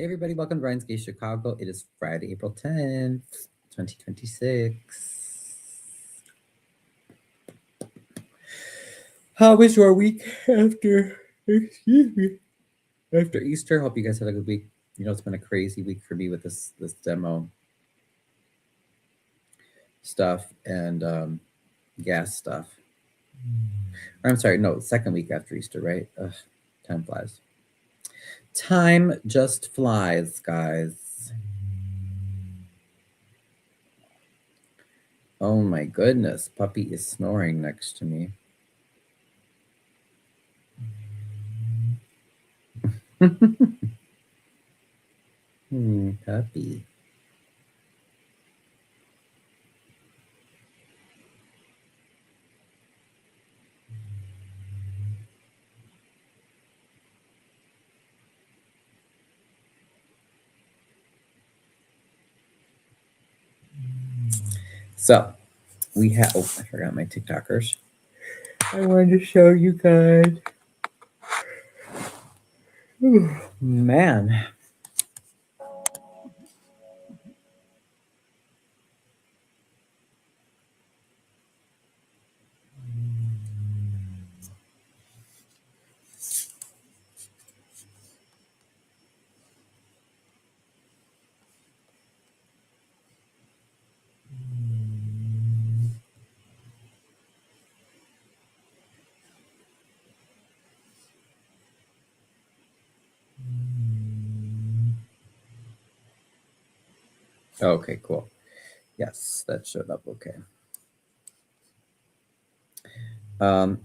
Hey everybody, welcome to Ryan's Gay Chicago. It is Friday, April 10th, 2026. How was your week after Easter? Hope you guys had a good week. You know, it's been a crazy week for me with this demo stuff and gas stuff. I'm sorry, no, second week after Easter, right? Ugh, time flies. Time just flies, guys. Oh my goodness, puppy is snoring next to me. Puppy. So we have, oh, I forgot my TikTokers. I wanted to show you guys. Ooh, man. Okay, cool. Yes, that showed up okay.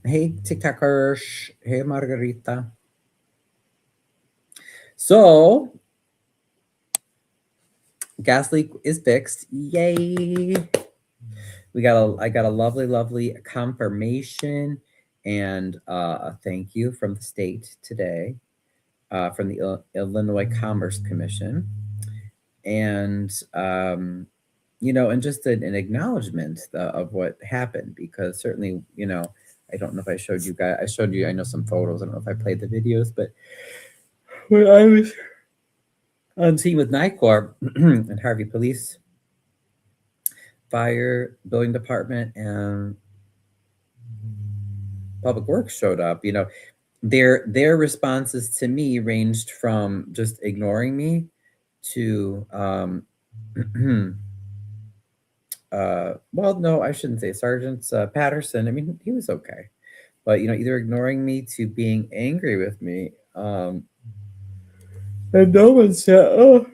Hey, TikTokers. Hey, Margarita. So, gas leak is fixed. Yay! I got a lovely confirmation and a thank you from the state today, from the Illinois Commerce Commission, and you know, and just an acknowledgement of what happened, because certainly, you know, I don't know if I showed you guys. I showed you, I know, some photos. I don't know if I played the videos, but when I was on scene with NICOR and Harvey Police, Fire, Building Department, and Public Works showed up, you know, their responses to me ranged from just ignoring me to well, no, I shouldn't say Sergeant Patterson. I mean, he was okay, but you know, either ignoring me to being angry with me. And no one said,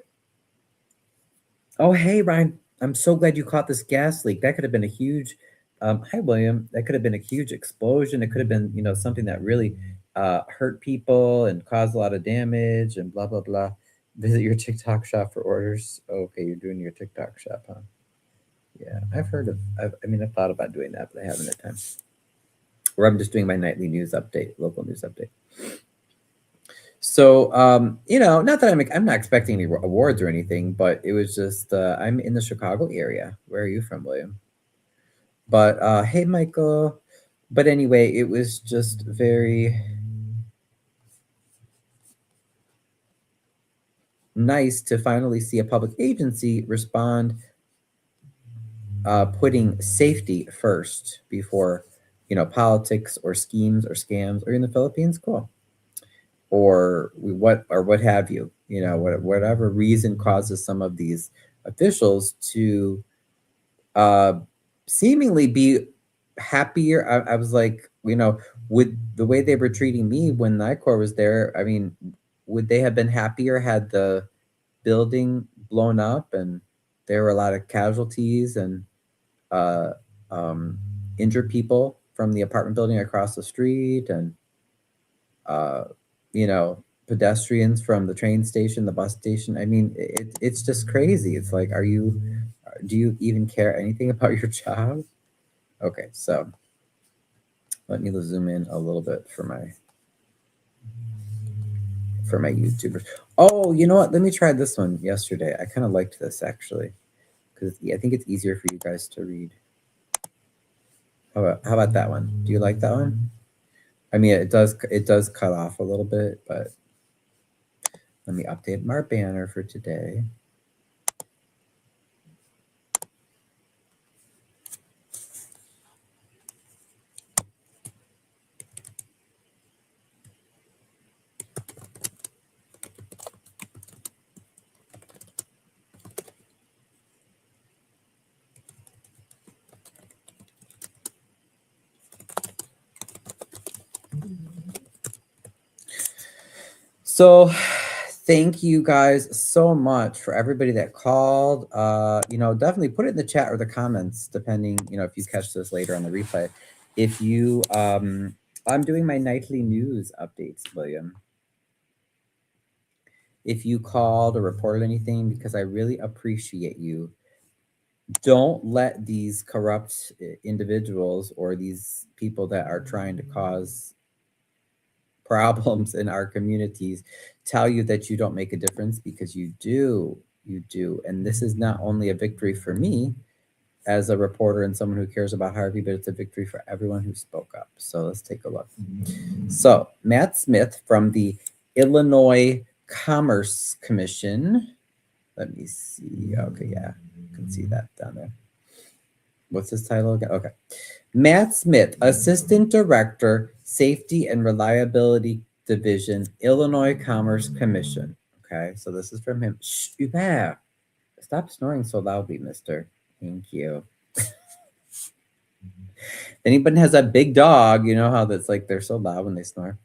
oh, hey, Ryan, I'm so glad you caught this gas leak. That could have been a huge, hi, William. That could have been a huge explosion. It could have been, you know, something that really hurt people and caused a lot of damage and blah, blah, blah. Visit your TikTok shop for orders. Okay, you're doing your TikTok shop, huh? Yeah, I've thought about doing that, but I haven't had time. Or I'm just doing my nightly news update, local news update. So, you know, not that I'm not expecting any awards or anything, but it was just, I'm in the Chicago area. Where are you from, William? But, hey, Michael. But anyway, it was just very nice to finally see a public agency respond, putting safety first before, you know, politics or schemes or scams. Or in the Philippines, cool. Or what have you, you know, whatever reason causes some of these officials to seemingly be happier. I was like, you know, with the way they were treating me when NICOR was there, I mean, would they have been happier had the building blown up and there were a lot of casualties and uh, injured people from the apartment building across the street, and you know, pedestrians from the train station, the bus station? I mean, it's just crazy. It's like, do you even care anything about your job? Okay, so let me zoom in a little bit for my YouTubers. Oh, you know what? Let me try this one yesterday. I kind of liked this actually, because I think it's easier for you guys to read. How about that one? Do you like that one? I mean, it does cut off a little bit, but Let me update my banner for today. So thank you guys so much for everybody that called. Definitely put it in the chat or the comments, depending, if you catch this later on the replay. If you, I'm doing my nightly news updates, William. If you called or reported anything, because I really appreciate you. Don't let these corrupt individuals or these people that are trying to cause problems in our communities tell you that you don't make a difference, because you do. And this is not only a victory for me as a reporter and someone who cares about Harvey, but it's a victory for everyone who spoke up. So let's take a look. So Matt Smith from the Illinois Commerce Commission. Let me see. Okay, yeah, you can see that down there. What's his title again? Okay. Matt Smith, Assistant Director, Safety and Reliability Division, Illinois Commerce Commission. Okay, so this is from him. Shh, Hubert, stop snoring so loudly, mister. Thank you. Anybody has that big dog, you know how that's like they're so loud when they snore.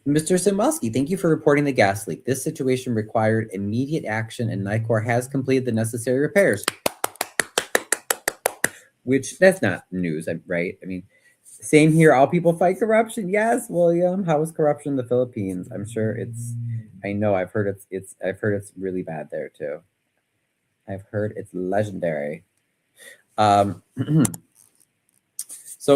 Mr. Simwelski, thank you for reporting the gas leak. This situation required immediate action, and NICOR has completed the necessary repairs. Which, that's not news, right? I mean, same here. All people fight corruption. Yes, William. How is corruption in the Philippines? I'm sure it's. I know. I've heard it's. I've heard it's really bad there too. I've heard it's legendary. So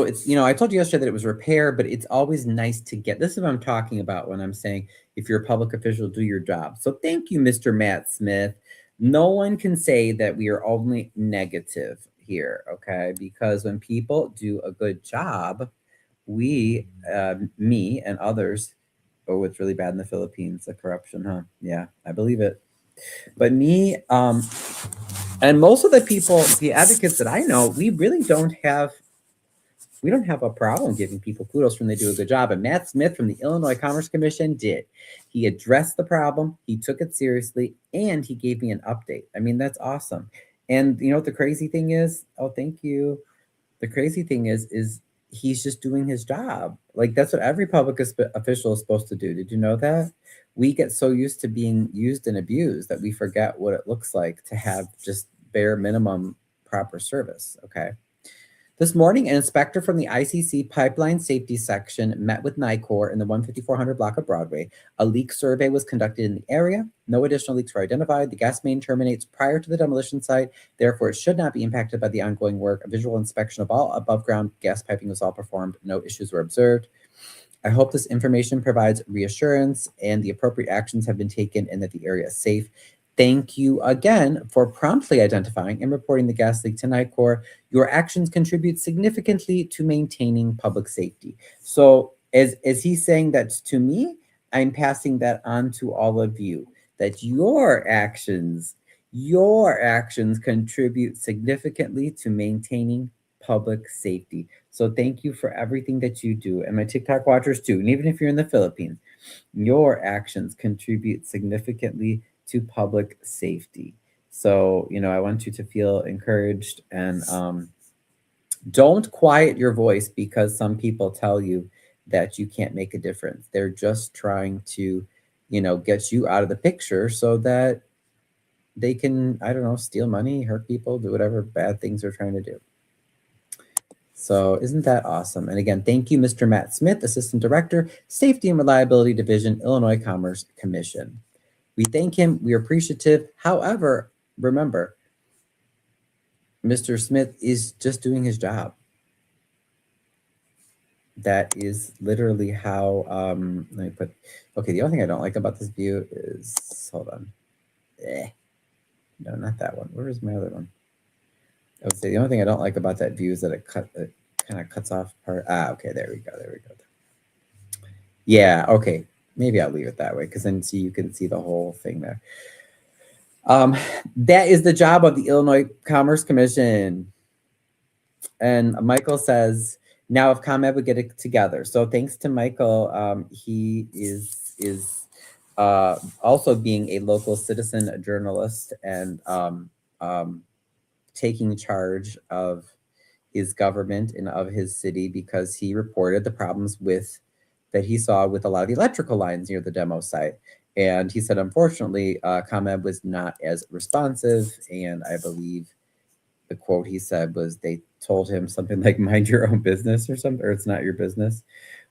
it's, I told you yesterday that it was repair, but it's always nice to get. This is what I'm talking about when I'm saying if you're a public official, do your job. So thank you, Mr. Matt Smith. No one can say that we are only negative here, okay? Because when people do a good job, we, me and others, oh, it's really bad in the Philippines, the corruption, huh? Yeah, I believe it. But me, and most of the people, the advocates that I know, we really don't have a problem giving people kudos when they do a good job. And Matt Smith from the Illinois Commerce Commission did. He addressed the problem, he took it seriously, and he gave me an update. I mean, that's awesome. And you know what the crazy thing is? Oh, thank you. The crazy thing is he's just doing his job. Like, that's what every public official is supposed to do. Did you know that? We get so used to being used and abused that we forget what it looks like to have just bare minimum proper service. Okay. This morning, an inspector from the ICC Pipeline Safety Section met with NICOR in the 15400 block of Broadway. A leak survey was conducted in the area. No additional leaks were identified. The gas main terminates prior to the demolition site. Therefore, it should not be impacted by the ongoing work. A visual inspection of all above-ground gas piping was all performed. No issues were observed. I hope this information provides reassurance and the appropriate actions have been taken and that the area is safe. Thank you again for promptly identifying and reporting the gas leak to NICOR. Your actions contribute significantly to maintaining public safety. So as he's saying that to me, I'm passing that on to all of you, that your actions contribute significantly to maintaining public safety. So thank you for everything that you do. And my TikTok watchers too. And even if you're in the Philippines, your actions contribute significantly to public safety. So, I want you to feel encouraged, and don't quiet your voice because some people tell you that you can't make a difference. They're just trying to, get you out of the picture so that they can, I don't know, steal money, hurt people, do whatever bad things they're trying to do. So isn't that awesome? And again, thank you, Mr. Matt Smith, Assistant Director, Safety and Reliability Division, Illinois Commerce Commission. We thank him. We are appreciative. However, remember, Mr. Smith is just doing his job. That is literally how, let me put, okay, the only thing I don't like about this view is, hold on. No, not that one. Where is my other one? I would say the only thing I don't like about that view is that it kind of cuts off part. Okay, there we go. Yeah, okay. Maybe I'll leave it that way because then you can see the whole thing there. That is the job of the Illinois Commerce Commission. And Michael says, now if ComEd would get it together. So thanks to Michael, he is also being a local citizen, a journalist, and taking charge of his government and of his city because he reported the problems that he saw with a lot of the electrical lines near the demo site. And he said, unfortunately, ComEd was not as responsive. And I believe the quote he said was they told him something like, mind your own business or something, or it's not your business,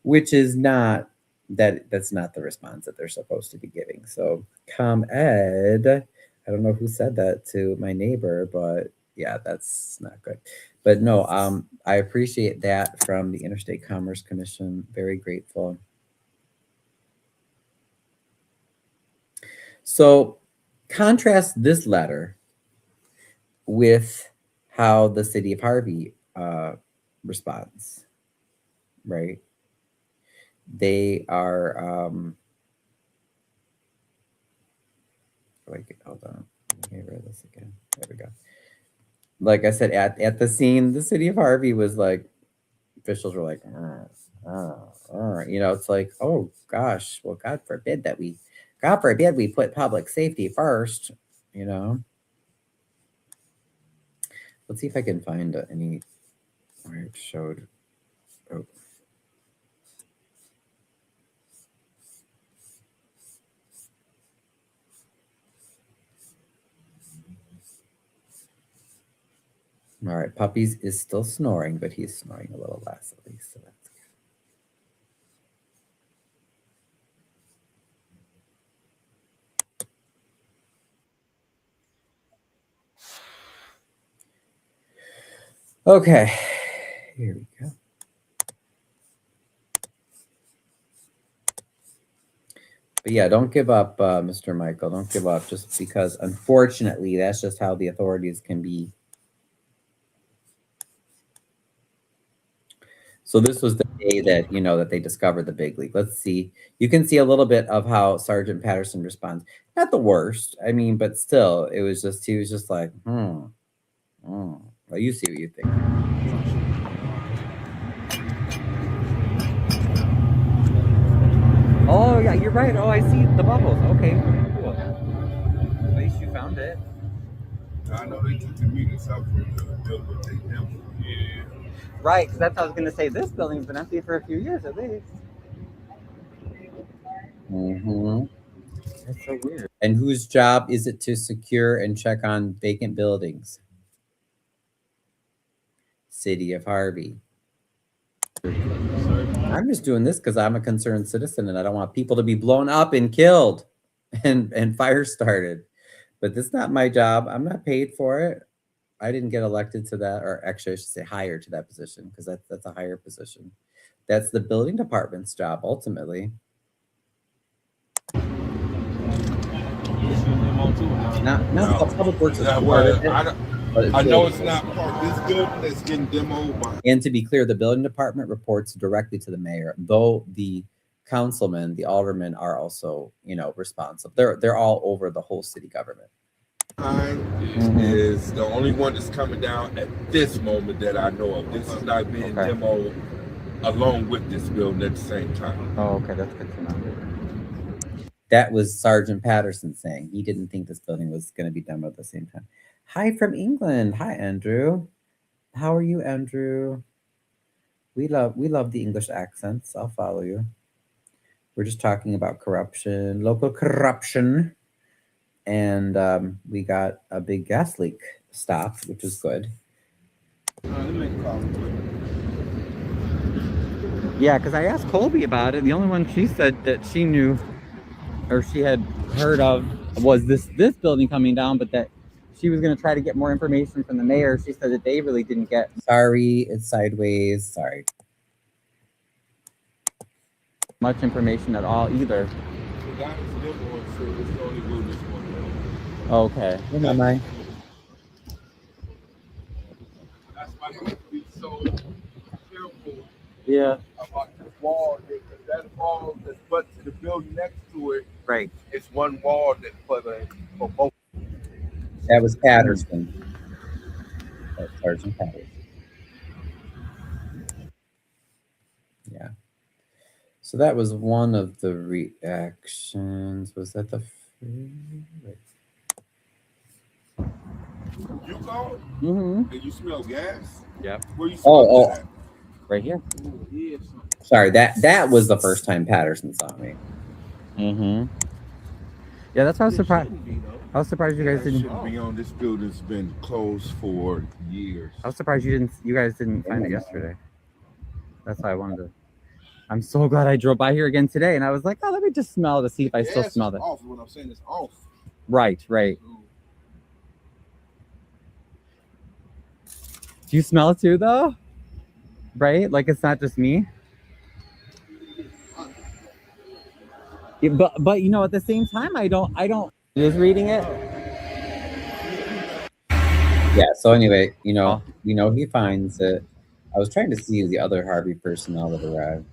which is not, that's not the response that they're supposed to be giving. So ComEd, I don't know who said that to my neighbor, but yeah, that's not good. But no, I appreciate that from the Interstate Commerce Commission. Very grateful. So contrast this letter with how the city of Harvey responds, right? They are, hold on, let me read this again. There we go. Like I said, at the scene, the city of Harvey was like, officials were like, you know, it's like, oh gosh, well, God forbid we put public safety first, you know. Let's see if I can find any where it showed. Oh. All right, Puppies is still snoring, but he's snoring a little less at least. So that's good. Okay, here we go. But yeah, don't give up, Mr. Michael. Don't give up just because, unfortunately, that's just how the authorities can be. So this was the day that, you know, that they discovered the big leak. Let's see. You can see a little bit of how Sergeant Patterson responds. Not the worst. I mean, but still, it was just, he was just like, Well, you see what you think. Oh, yeah, you're right. Oh, I see the bubbles. Okay, cool. At least you found it. I know they took the meters out from the building, take them. Yeah. Right, because that's what I was going to say. This building's been empty for a few years at least. That's so weird. And whose job is it to secure and check on vacant buildings? City of Harvey. I'm just doing this because I'm a concerned citizen and I don't want people to be blown up and killed and fire started. But that's not my job. I'm not paid for it. I didn't get elected to that, or actually I should say hired to that position because that's a higher position. That's the building department's job ultimately. Not the public works is part of it. I know it's not part of this building that's getting demoed. And to be clear, the building department reports directly to the mayor, though the councilmen, the aldermen are also, you know, responsible. They're all over the whole city government. Is the only one that's coming down at this moment that I know of. This is not being demoed along with this building at the same time. Oh, okay, that's good to know. That was Sergeant Patterson saying he didn't think this building was going to be demoed at the same time. Hi from England. Hi, Andrew. How are you, Andrew? We love the English accents. I'll follow you. We're just talking about corruption, local corruption. And we got a big gas leak stopped, which is good. Yeah, because I asked Colby about it. The only one she said that she knew or she had heard of was this building coming down, but that she was going to try to get more information from the mayor. She said that they really didn't get. Sorry, it's sideways. Sorry. Much information at all either. Okay. Where am I? That's why you have to be so careful about this wall. that wall that's but to the building next to it. Right. It's one wall that for both. That was Patterson. That's Sergeant Patterson. Yeah. So that was one of the reactions. Was that the? Wait. You go Mm-hmm. and you smell gas. Yep. Where you smell that? Right here. Sorry, that was the first time Patterson saw me. Mm-hmm. Yeah, that's why I was surprised. I was surprised you guys didn't. Shouldn't be on. This building's been closed for years. I was surprised you guys didn't find it yesterday. That's why I wanted to. I'm so glad I drove by here again today, and I was like, oh, let me just smell to see if I still smell it. Off. What I'm saying is off. Right. Do you smell it too, though? Right? Like it's not just me. Yeah, but you know, at the same time, I don't. Just reading it. Yeah. So anyway, you know, he finds it. I was trying to see the other Harvey personnel that arrived.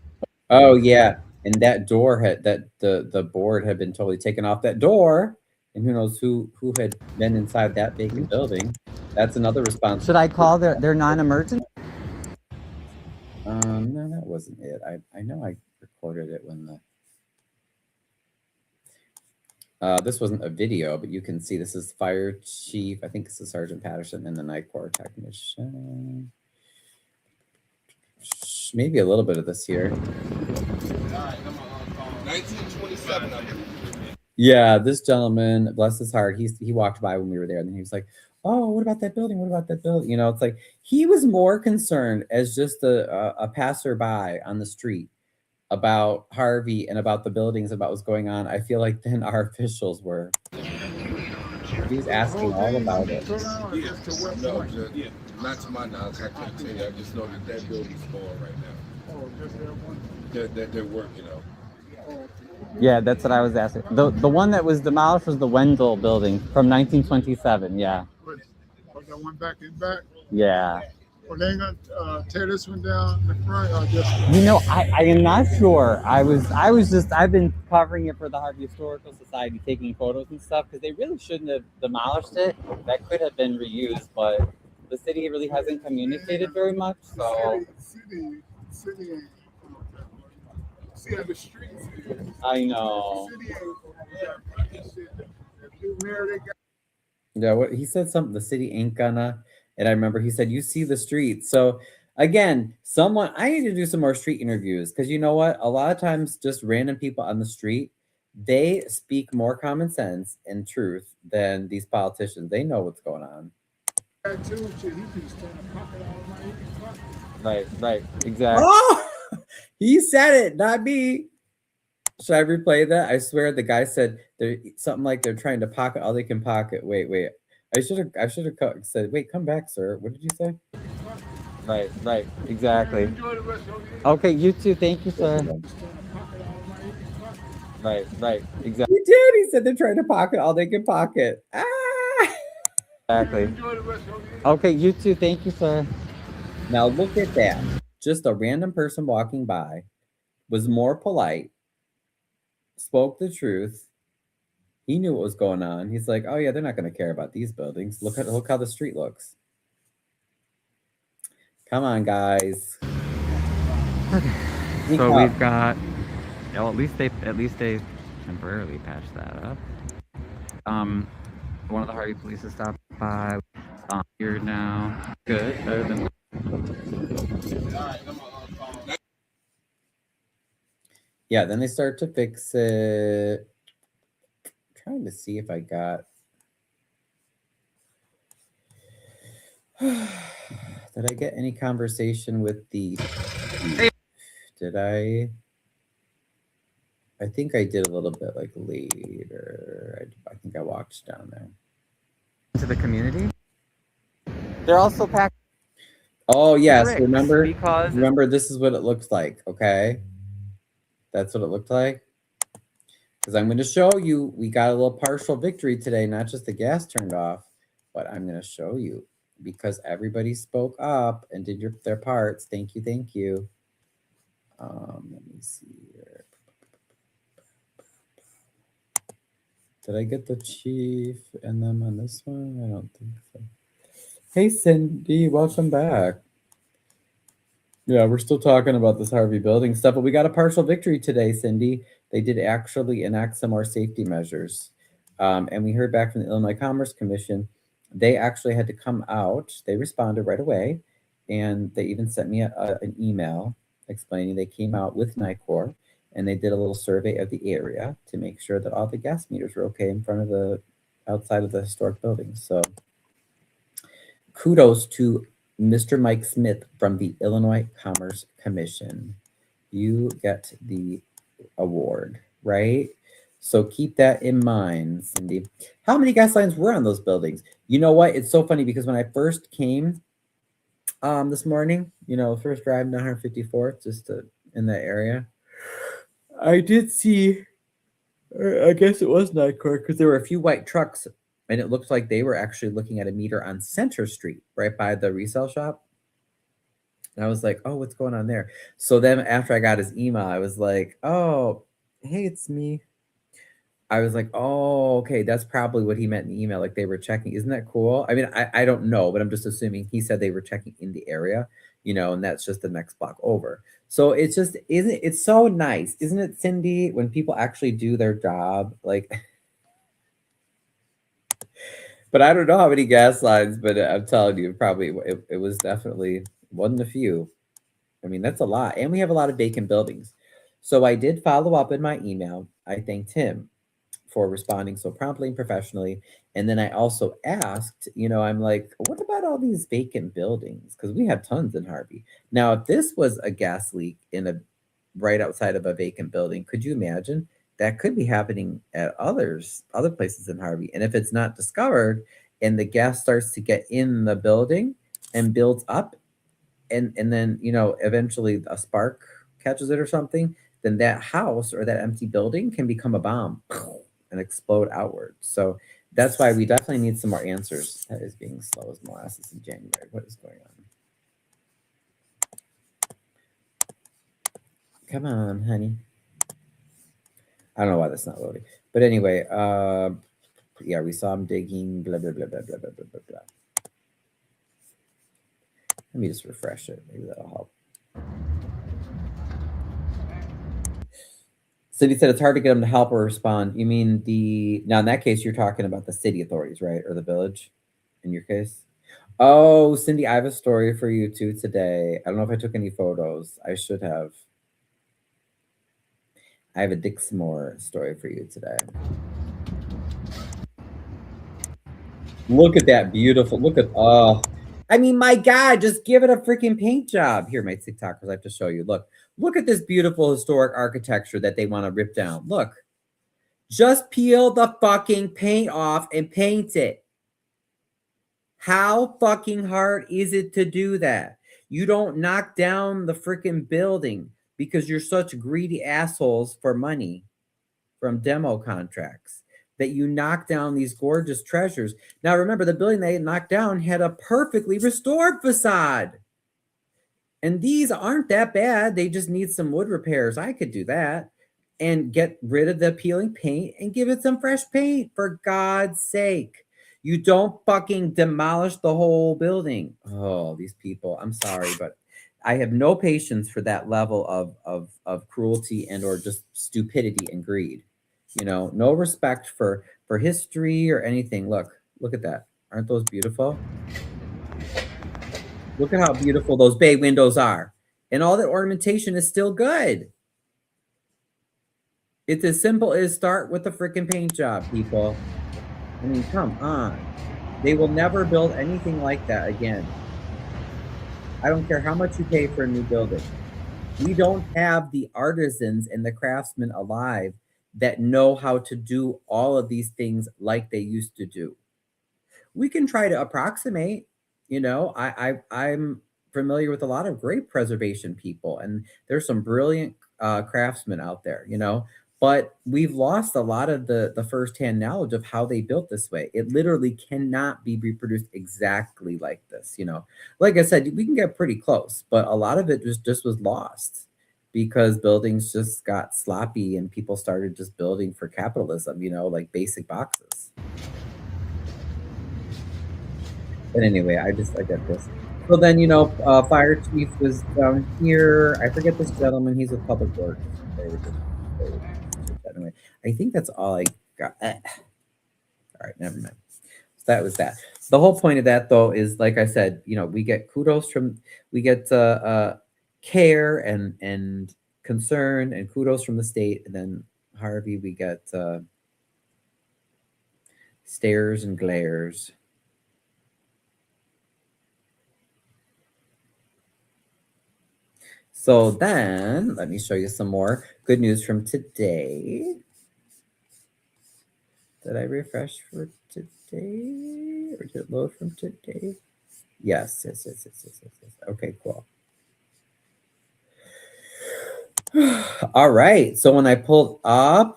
Oh yeah, and that door the board had been totally taken off that door, and who knows who had been inside that vacant building. That's another response. Should I call their non-emergent? No, that wasn't it. I know I recorded it when the. This wasn't a video, but you can see this is Fire Chief. I think this is Sergeant Patterson and the Night Corps technician. Maybe a little bit of this here. 1927. Yeah, this gentleman, bless his heart, he walked by when we were there, and then he was like, "Oh, what about that building? What about that building?" You know, it's like he was more concerned as just a passerby on the street about Harvey and about the buildings, about what's going on. I feel like than our officials were. He was asking all about it. Yeah, not to my knowledge. I can't tell you. I just know that building's going right now. Oh, just that one. That they're working on. Yeah, that's what I was asking. The one that was demolished was the Wendell building from 1927. Yeah. That one back in back. Yeah. Well, they ain't gonna tear this one down in the front or just. You know, I am not sure. I've been covering it for the Harvey Historical Society, taking photos and stuff, because they really shouldn't have demolished it. That could have been reused, but the city really hasn't communicated very much. So. City. See how the streets is. I know. The Yeah, what he said something. The city ain't gonna. And I remember he said, "You see the streets." So again, I need to do some more street interviews, because you know what? A lot of times, just random people on the street, they speak more common sense and truth than these politicians. They know what's going on. Right, exactly. Oh, he said it, not me. Should I replay that? I swear the guy said something like they're trying to pocket all they can pocket. Wait. I should have said, wait, come back, sir. What did you say? Right, exactly. Okay, you too. Thank you, sir. Right, exactly. He did. He said they're trying to pocket all they can pocket. Ah! Exactly. Okay, you too. Thank you, sir. Now look at that. Just a random person walking by was more polite, spoke the truth. He knew what was going on. He's like, oh yeah, they're not going to care about these buildings. Look how the street looks. Come on, guys. Okay. So we've got. Well, at least they temporarily patched that up. One of the Harvey police has stopped by. Here now. Good. Better than. Yeah. Then they start to fix it. Trying to see if I got. Did I get any conversation with the? Did I? I think I did a little bit like later. I think I walked down there. To the community? They're also packed. Oh yes, remember this is what it looks like, okay? That's what it looked like. Because I'm going to show you, we got a little partial victory today, not just the gas turned off, but I'm going to show you because everybody spoke up and did their parts. Thank you. Let me see here. Did I get the chief and them on this one? I don't think so. Hey, Cindy, welcome back. Yeah, we're still talking about this Harvey building stuff, but we got a partial victory today, Cindy. They did actually enact some more safety measures. And we heard back from the Illinois Commerce Commission. They actually had to come out. They responded right away. And they even sent me an email explaining they came out with NICOR and they did a little survey of the area to make sure that all the gas meters were okay in front of the outside of the historic buildings. So kudos to Mr. Mike Smith from the Illinois Commerce Commission. You get the award, right? So keep that in mind, Cindy. How many gas lines were on those buildings? You know what? It's so funny because when I first came this morning, first drive down 154th, just in that area, I did see, I guess it was NICOR, because there were a few white trucks and it looked like they were actually looking at a meter on Center Street, right by the resale shop. And I was like, oh, what's going on there? So then after I got his email, I was like, oh, hey, it's me. I was like, oh, okay, that's probably what he meant in the email. Like they were checking. Isn't that cool? I mean, I don't know, but I'm just assuming he said they were checking in the area, and that's just the next block over. So it's just, it's so nice, isn't it, Cindy, when people actually do their job? Like, but I don't know how many gas lines, but I'm telling you, probably it was definitely wasn't a few. I mean, that's a lot. And we have a lot of vacant buildings. So I did follow up in my email. I thanked him for responding so promptly and professionally. And then I also asked, I'm like, what about all these vacant buildings? Because we have tons in Harvey. Now, if this was a gas leak right outside of a vacant building, could you imagine? That could be happening at other places in Harvey. And if it's not discovered and the gas starts to get in the building and builds up, and then eventually a spark catches it or something, then that house or that empty building can become a bomb and explode outward. So that's why we definitely need some more answers. That is being slow as molasses in January. What is going on? Come on, honey. I don't know why that's not loading. But anyway, yeah, we saw him digging, blah, blah, blah, blah, blah, blah, blah, blah. Let me just refresh it. Maybe that'll help. City said it's hard to get them to help or respond. You mean now in that case, you're talking about the city authorities, right? Or the village in your case? Oh, Cindy, I have a story for you too today. I don't know if I took any photos. I should have. I have a Dixmoor story for you today. Look at that beautiful, I mean, my God, just give it a freaking paint job. Here, my TikTokers, I have to show you. Look at this beautiful historic architecture that they want to rip down. Look, just peel the fucking paint off and paint it. How fucking hard is it to do that? You don't knock down the freaking building because you're such greedy assholes for money from demo contracts that you knock down these gorgeous treasures. Now, remember, the building they knocked down had a perfectly restored facade. And these aren't that bad. They just need some wood repairs. I could do that and get rid of the peeling paint and give it some fresh paint, for God's sake. You don't fucking demolish the whole building. Oh, these people. I'm sorry, but I have no patience for that level of cruelty and or just stupidity and greed. No respect for history or anything. Look at that. Aren't those beautiful? Look at how beautiful those bay windows are. And all the ornamentation is still good. It's as simple as start with the freaking paint job, people. I mean, come on. They will never build anything like that again. I don't care how much you pay for a new building. We don't have the artisans and the craftsmen alive that know how to do all of these things like they used to do. We can try to approximate. I'm familiar with a lot of great preservation people, and there's some brilliant craftsmen out there, but we've lost a lot of the firsthand knowledge of how they built this way. It literally cannot be reproduced exactly like this. Like I said, we can get pretty close, but a lot of it just was lost. because buildings just got sloppy and people started just building for capitalism, you know, like basic boxes. But anyway, I get this. So then, you know, fire chief was down here. I forget this gentleman. He's with Public Works. Anyway, I think that's all I got. All right, never mind. So that was that. The whole point of that, though, is like I said, you know, we get kudos from, we get care and concern and kudos from the state, and then Harvey, we get stares and glares. So then, let me show you some more good news from today. Did I refresh for today? Or did it load from today? Yes. Okay, cool. All right, so when I pulled up,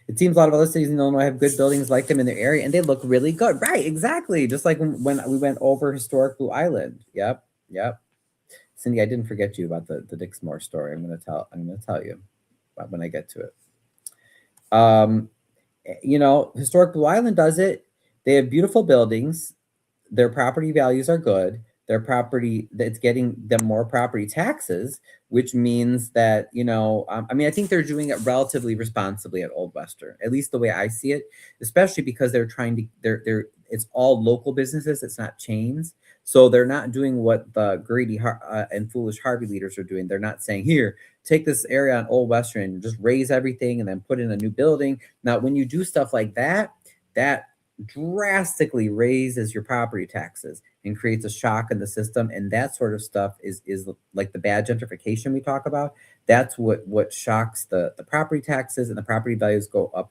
it seems a lot of other cities in Illinois have good buildings like them in their area, and they look really good. Right, exactly. Just like when we went over historic Blue Island. Yep. Cindy, I didn't forget you about the Dixmoor story. I'm gonna tell you when I get to it. You know, historic Blue Island does it. They have beautiful buildings. Their property values are good. Their property, that's getting them more property taxes, which means that, you know, I mean, I think they're doing it relatively responsibly at Old Western, at least the way I see it, especially because they're trying to, it's all local businesses. It's not chains. So they're not doing what the greedy and foolish Harvey leaders are doing. They're not saying, here, take this area on Old Western and just raise everything and then put in a new building. Now, when you do stuff like that, that drastically raises your property taxes and creates a shock in the system. And that sort of stuff is like the bad gentrification we talk about. That's what shocks the property taxes, and the property values go up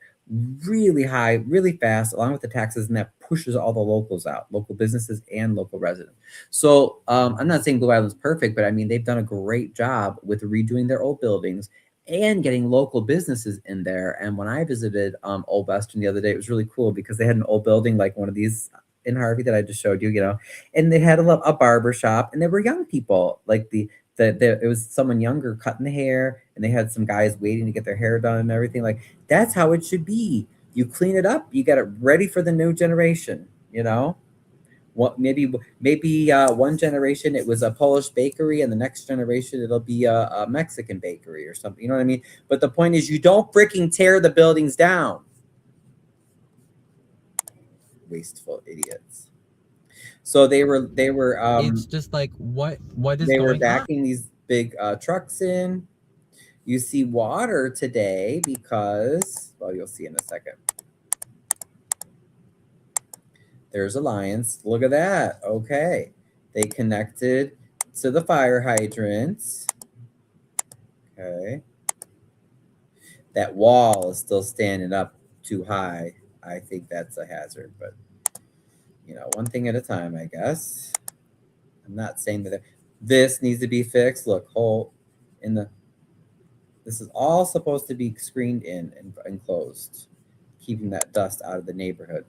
really high, really fast, along with the taxes, and that pushes all the locals out, local businesses and local residents. So I'm not saying Blue Island's perfect, but I mean, they've done a great job with redoing their old buildings and getting local businesses in there. And when I visited Old Western the other day, it was really cool because they had an old building like one of these in Harvey that I just showed you, you know, and they had a barber shop, and there were young people, like it was someone younger cutting the hair, and they had some guys waiting to get their hair done and everything. Like, that's how it should be. You clean it up, you get it ready for the new generation, you know. What maybe one generation it was a Polish bakery, and the next generation it'll be a Mexican bakery or something. You know what I mean? But the point is, you don't freaking tear the buildings down. Wasteful idiots. So they were. It's just like what is they going were backing these big trucks in. You see water today because, well, you'll see in a second. There's Alliance. Look at that. Okay. They connected to the fire hydrants. Okay. That wall is still standing up too high. I think that's a hazard, but you know, one thing at a time, I guess. I'm not saying that this needs to be fixed. Look, hole in the, this is all supposed to be screened in and enclosed, keeping that dust out of the neighborhood.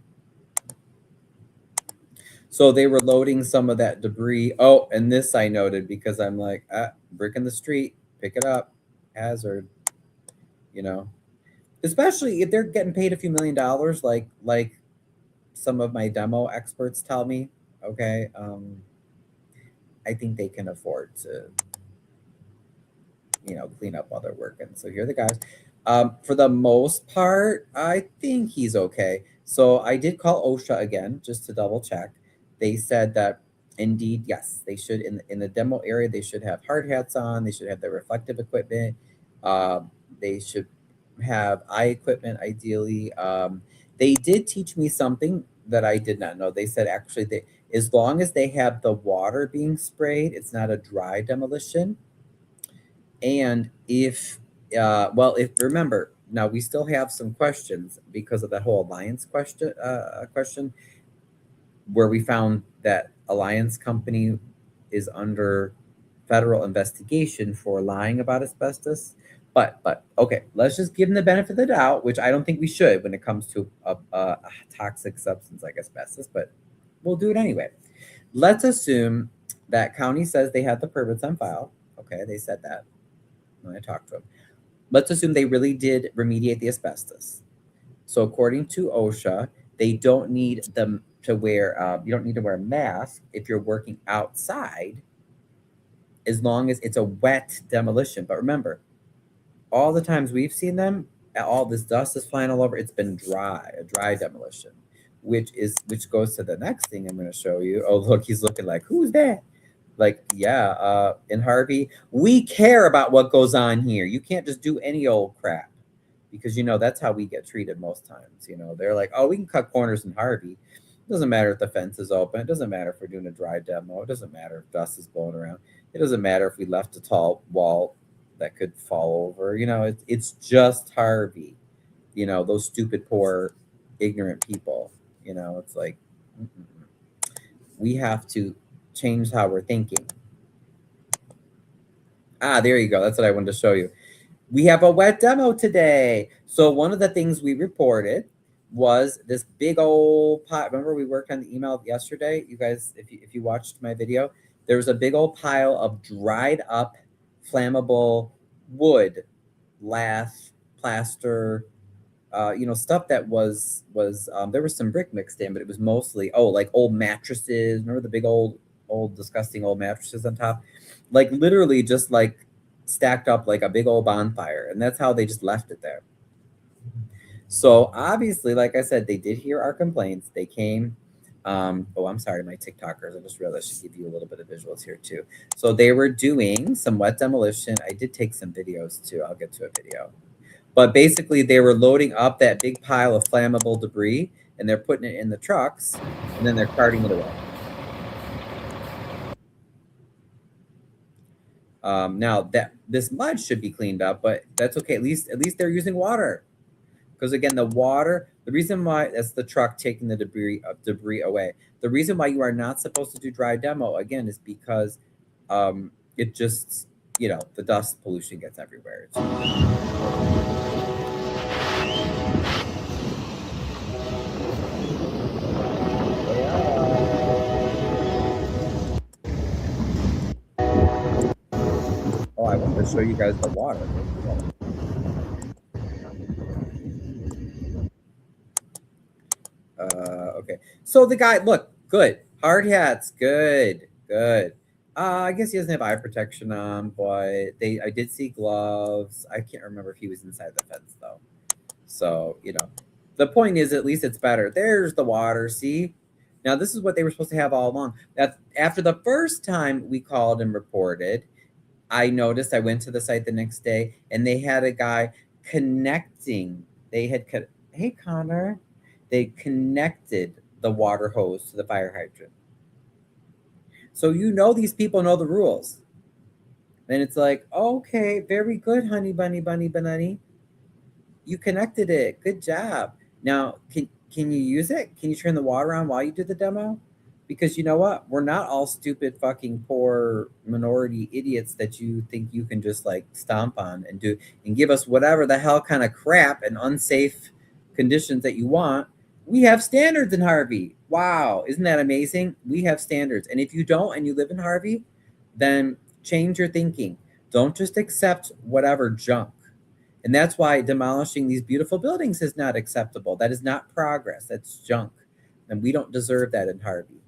So they were loading some of that debris. Oh, and this I noted because I'm like, brick in the street, pick it up, hazard, you know, especially if they're getting paid a few $1 million, like some of my demo experts tell me. Okay, I think they can afford to, you know, clean up while they're working. So here are the guys. For the most part, I think he's okay. So I did call OSHA again just to double check. They said that indeed, yes, they should in the demo area. They should have hard hats on. They should have their reflective equipment. They should have eye equipment, ideally. They did teach me something that I did not know. They said actually as long as they have the water being sprayed, it's not a dry demolition. And if remember, now we still have some questions because of that whole Alliance question, where we found that Alliance Company is under federal investigation for lying about asbestos. But okay, let's just give them the benefit of the doubt, which I don't think we should when it comes to a toxic substance like asbestos, but we'll do it anyway. Let's assume that county says they have the permits on file Okay, they said that when I talked to them. Let's assume they really did remediate the asbestos. So according to OSHA, they don't need them to wear, you don't need to wear a mask if you're working outside, as long as it's a wet demolition. But remember, all the times we've seen them, all this dust is flying all over. It's been dry, a dry demolition, which goes to the next thing I'm going to show you. Oh, look, he's looking like, who's that? Like, yeah, in Harvey, we care about what goes on here. You can't just do any old crap, because, you know, that's how we get treated most times. You know, they're like, oh, we can cut corners in Harvey. It doesn't matter if the fence is open. It doesn't matter if we're doing a dry demo. It doesn't matter if dust is blowing around. It doesn't matter if we left a tall wall that could fall over. You know, it's just Harvey. You know, those stupid, poor, ignorant people. You know, it's like, we have to change how we're thinking. Ah, there you go. That's what I wanted to show you. We have a wet demo today. So one of the things we reported was this big old pot. Remember, we worked on the email yesterday? You guys, if you watched my video, there was a big old pile of dried up flammable wood, lath, plaster, you know, stuff that was there was some brick mixed in, but it was mostly, like old mattresses. Remember the big old disgusting old mattresses on top? Like literally just like stacked up like a big old bonfire. And that's how they just left it there. So obviously, like I said, they did hear our complaints. They came. Oh, I'm sorry, my TikTokers. I just realized I should give you a little bit of visuals here too. So they were doing some wet demolition. I did take some videos too. I'll get to a video. But basically, they were loading up that big pile of flammable debris, and they're putting it in the trucks, and then they're carting it away. Now that this mud should be cleaned up, but that's okay. At least they're using water, because again, the water. The reason why that's the truck taking the debris away. The reason why you are not supposed to do dry demo again is because it just, you know, the dust pollution gets everywhere. Oh, I wanted to show you guys the water. Okay. So the guy, look, good. Hard hats, good. I guess he doesn't have eye protection on, but I did see gloves. I can't remember if he was inside the fence though. So, you know, the point is, at least it's better. There's the water, see? Now, this is what they were supposed to have all along. After the first time we called and reported, I noticed, I went to the site the next day, and they had a guy connecting. Hey, Connor. They connected the water hose to the fire hydrant. So you know these people know the rules. And it's like, okay, very good, honey bunny bunny. You connected it. Good job. Now, can you use it? Can you turn the water on while you do the demo? Because you know what? We're not all stupid, fucking poor minority idiots that you think you can just like stomp on and do and give us whatever the hell kind of crap and unsafe conditions that you want. We have standards in Harvey. Wow. Isn't that amazing? We have standards. And if you don't and you live in Harvey, then change your thinking. Don't just accept whatever junk. And that's why demolishing these beautiful buildings is not acceptable. That is not progress. That's junk. And we don't deserve that in Harvey.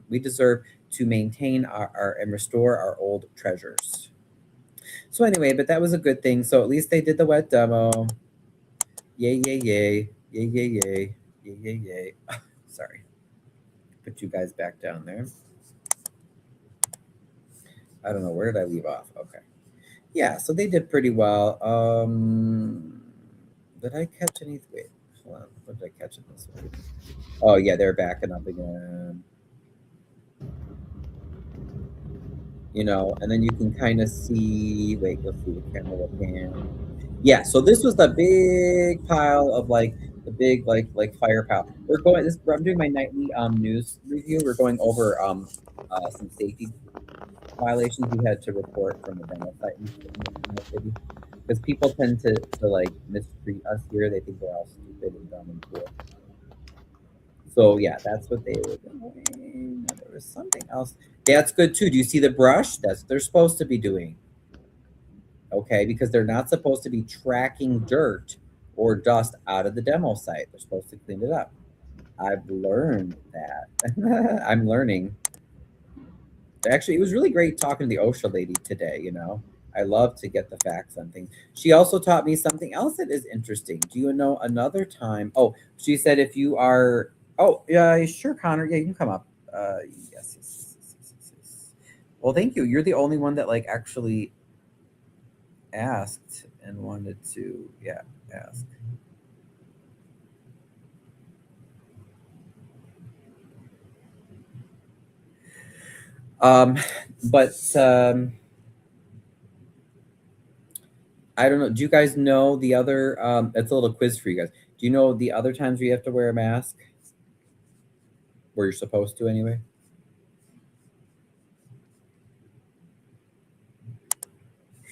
We deserve to maintain our and restore our old treasures. So anyway, but that was a good thing. So at least they did the wet demo. Yay, yay, yay. Yay, yay, yay. Yay, yay, yay. Sorry. Put you guys back down there. I don't know. Where did I leave off? Okay. Yeah, so they did pretty well. Did I catch anything? Wait, hold on. What did I catch in this one? Oh, yeah, they're backing up again. You know, and then you can kind of see, wait, you'll see the camera will pan. Yeah, so this was the big pile of like the big like fire pile. I'm doing my nightly news review. We're going over some safety violations we had to report from the demo site in the city, because people tend to like mistreat us here. They think we're all stupid and dumb and cool. So yeah, that's what they were doing. was something else. That's good too. Do you see the brush? That's what they're supposed to be doing. Okay, because they're not supposed to be tracking dirt or dust out of the demo site. They're supposed to clean it up. I've learned that. I'm learning. Actually, it was really great talking to the OSHA lady today, you know. I love to get the facts on things. She also taught me something else that is interesting. Do you know another time? Oh, she said if you are, oh, yeah, sure, Connor. Yeah, you can come up. Yes. Well, thank you. You're the only one that like actually asked and wanted to, ask. But I don't know. Do you guys know the other? It's a little quiz for you guys. Do you know the other times where you have to wear a mask? Where you're supposed to, anyway.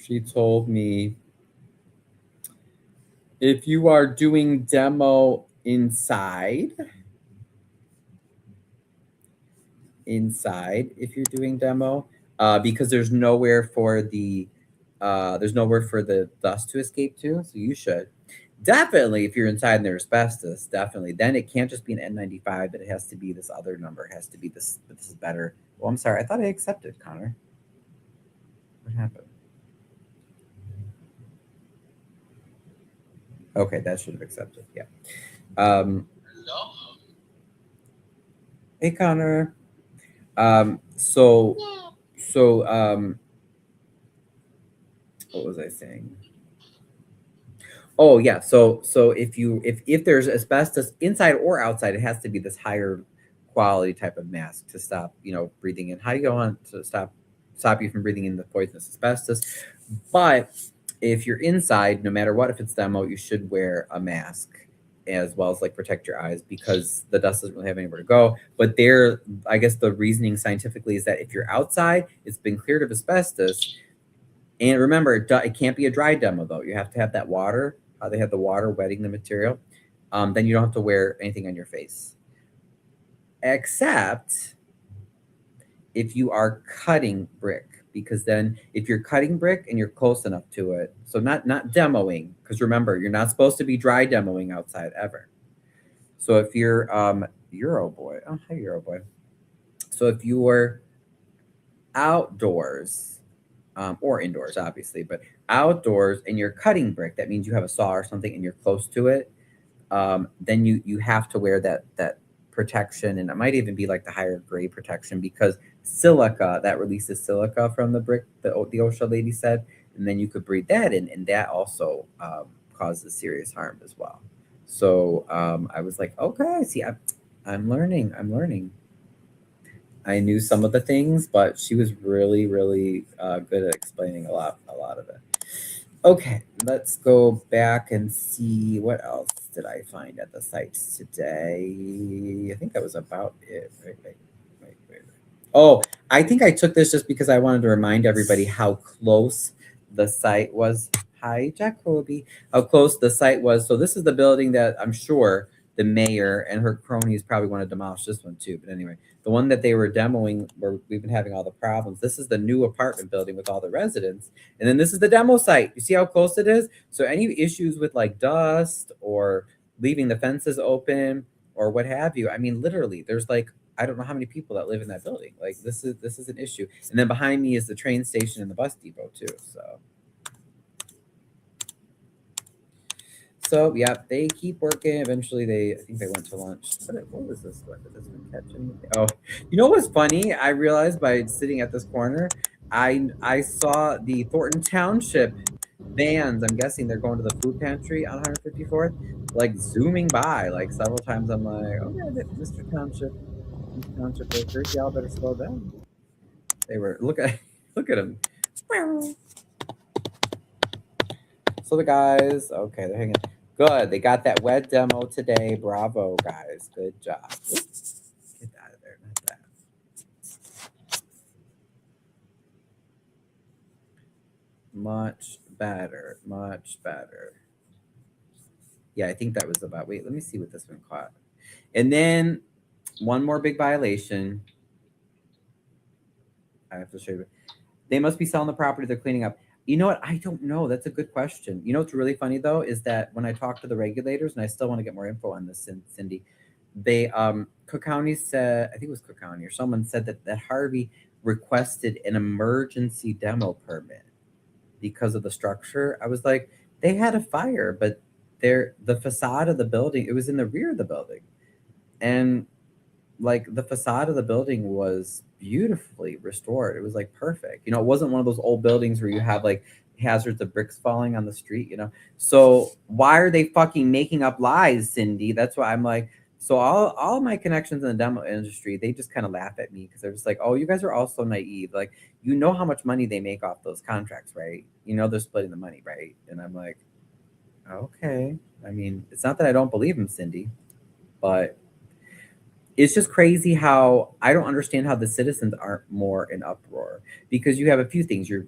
She told me if you are doing demo inside, if you're doing demo, because there's nowhere for the dust to escape to, so you should. Definitely, if you're inside and there's asbestos, definitely. Then it can't just be an N95, but it has to be this other number. It has to be this, but this is better. Well, I'm sorry. I thought I accepted, Connor. What happened? Okay, that should have accepted. Yeah. Hello? Hey, Connor. What was I saying? Oh yeah, so if there's asbestos inside or outside, it has to be this higher quality type of mask to stop, breathing in. How do you go on to stop you from breathing in the poisonous asbestos? But if you're inside, no matter what, if it's demo, you should wear a mask as well as like protect your eyes because the dust doesn't really have anywhere to go. But I guess the reasoning scientifically is that if you're outside, it's been cleared of asbestos. And remember, it can't be a dry demo though. You have to have that water. How they have the water wetting the material. Then you don't have to wear anything on your face. Except if you are cutting brick. Because then if you're cutting brick and you're close enough to it, so not demoing, because remember, you're not supposed to be dry demoing outside ever. So if you're Euro boy, oh hi Euro boy. So if you were outdoors, or indoors, obviously, but outdoors and you're cutting brick, that means you have a saw or something and you're close to it. Then you have to wear that protection, and it might even be like the higher grade protection because silica, that releases silica from the brick, the OSHA lady said, and then you could breathe that in, and that also causes serious harm as well. So I was like, okay, see, I'm learning. I knew some of the things, but she was really, really good at explaining a lot of it. Okay, let's go back and see what else did I find at the site today. I think that was about it. Wait. Oh, I think I took this just because I wanted to remind everybody how close the site was. Hi, Jacoby. How close the site was. So this is the building that I'm sure the mayor and her cronies probably want to demolish this one too. But anyway, the one that they were demoing where we've been having all the problems. This is the new apartment building with all the residents. And then this is the demo site. You see how close it is? So any issues with like dust or leaving the fences open or what have you, I mean, literally, there's like, I don't know how many people that live in that building. Like this is an issue. And then behind me is the train station and the bus depot too. So yeah, they keep working. Eventually I think they went to lunch. What was this one? Did this one catch anything? Oh, you know what's funny? I realized by sitting at this corner, I saw the Thornton Township vans. I'm guessing they're going to the food pantry on 154th, like zooming by like several times. I'm like, okay, Mr. Township workers, y'all better slow down. They were look at them. So the guys, okay, they're hanging. Good. They got that wet demo today. Bravo, guys. Good job. Oops. Get out of there. Not that. Much better. Yeah, I think that was about. Wait, let me see what this one caught. And then one more big violation. I have to show you. They must be selling the property they're cleaning up. You know what? I don't know. That's a good question. You know what's really funny though is that when I talk to the regulators, and I still want to get more info on this, Cindy, they Cook County said, I think it was Cook County or someone said that Harvey requested an emergency demo permit because of the structure. I was like, they had a fire, but the facade of the building, it was in the rear of the building, and like the facade of the building was beautifully restored. It was like perfect. You know, it wasn't one of those old buildings where you have like hazards of bricks falling on the street, you know. So why are they fucking making up lies, Cindy? That's why I'm like, so all my connections in the demo industry, they just kind of laugh at me because they're just like, oh, you guys are all so naive. Like, you know how much money they make off those contracts, right? You know they're splitting the money, right? And I'm like, okay. I mean, it's not that I don't believe them, Cindy, but it's just crazy how I don't understand how the citizens aren't more in uproar, because you have a few things. You're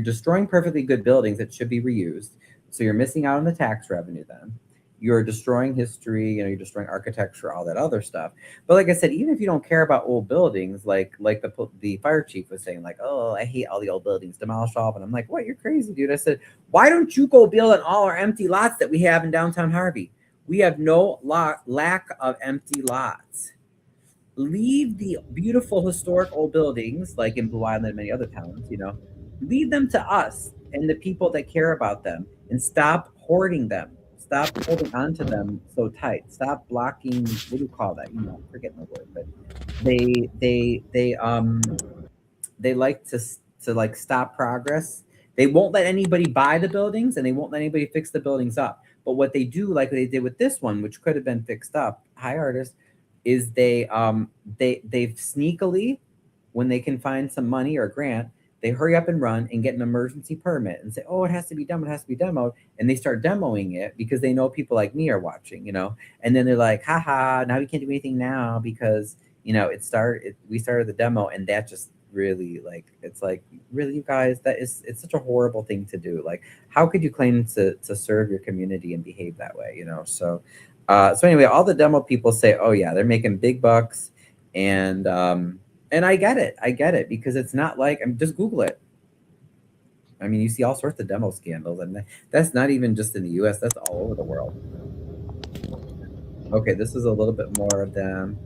destroying perfectly good buildings that should be reused, so you're missing out on the tax revenue. Then you're destroying history. You know, you're destroying architecture, all that other stuff. But like I said, even if you don't care about old buildings, like the fire chief was saying, like, oh, I hate all the old buildings, demolish all of them. I'm like, what? You're crazy, dude. I said, why don't you go build on all our empty lots that we have in downtown Harvey? We have no lack of empty lots. Leave the beautiful historic old buildings, like in Blue Island and many other towns, you know, leave them to us and the people that care about them, and stop hoarding them. Stop holding on to them so tight. Stop blocking, what do you call that? You know, I'm forgetting the word, but they like to like stop progress. They won't let anybody buy the buildings, and they won't let anybody fix the buildings up. But what they do, like they did with this one, which could have been fixed up, hi artist, is they sneakily, when they can find some money or grant, they hurry up and run and get an emergency permit and say, oh, it has to be done, it has to be demoed, and they start demoing it because they know people like me are watching, you know. And then they're like, haha, now we can't do anything now because, you know, we started the demo. And that just really, like, it's like, really, you guys, it's such a horrible thing to do. Like, how could you claim to serve your community and behave that way, you know? So anyway, all the demo people say, oh yeah, they're making big bucks. And I get it because it's not like, just Google it. I mean, you see all sorts of demo scandals, and that's not even just in the US, that's all over the world. Okay, this is a little bit more of them.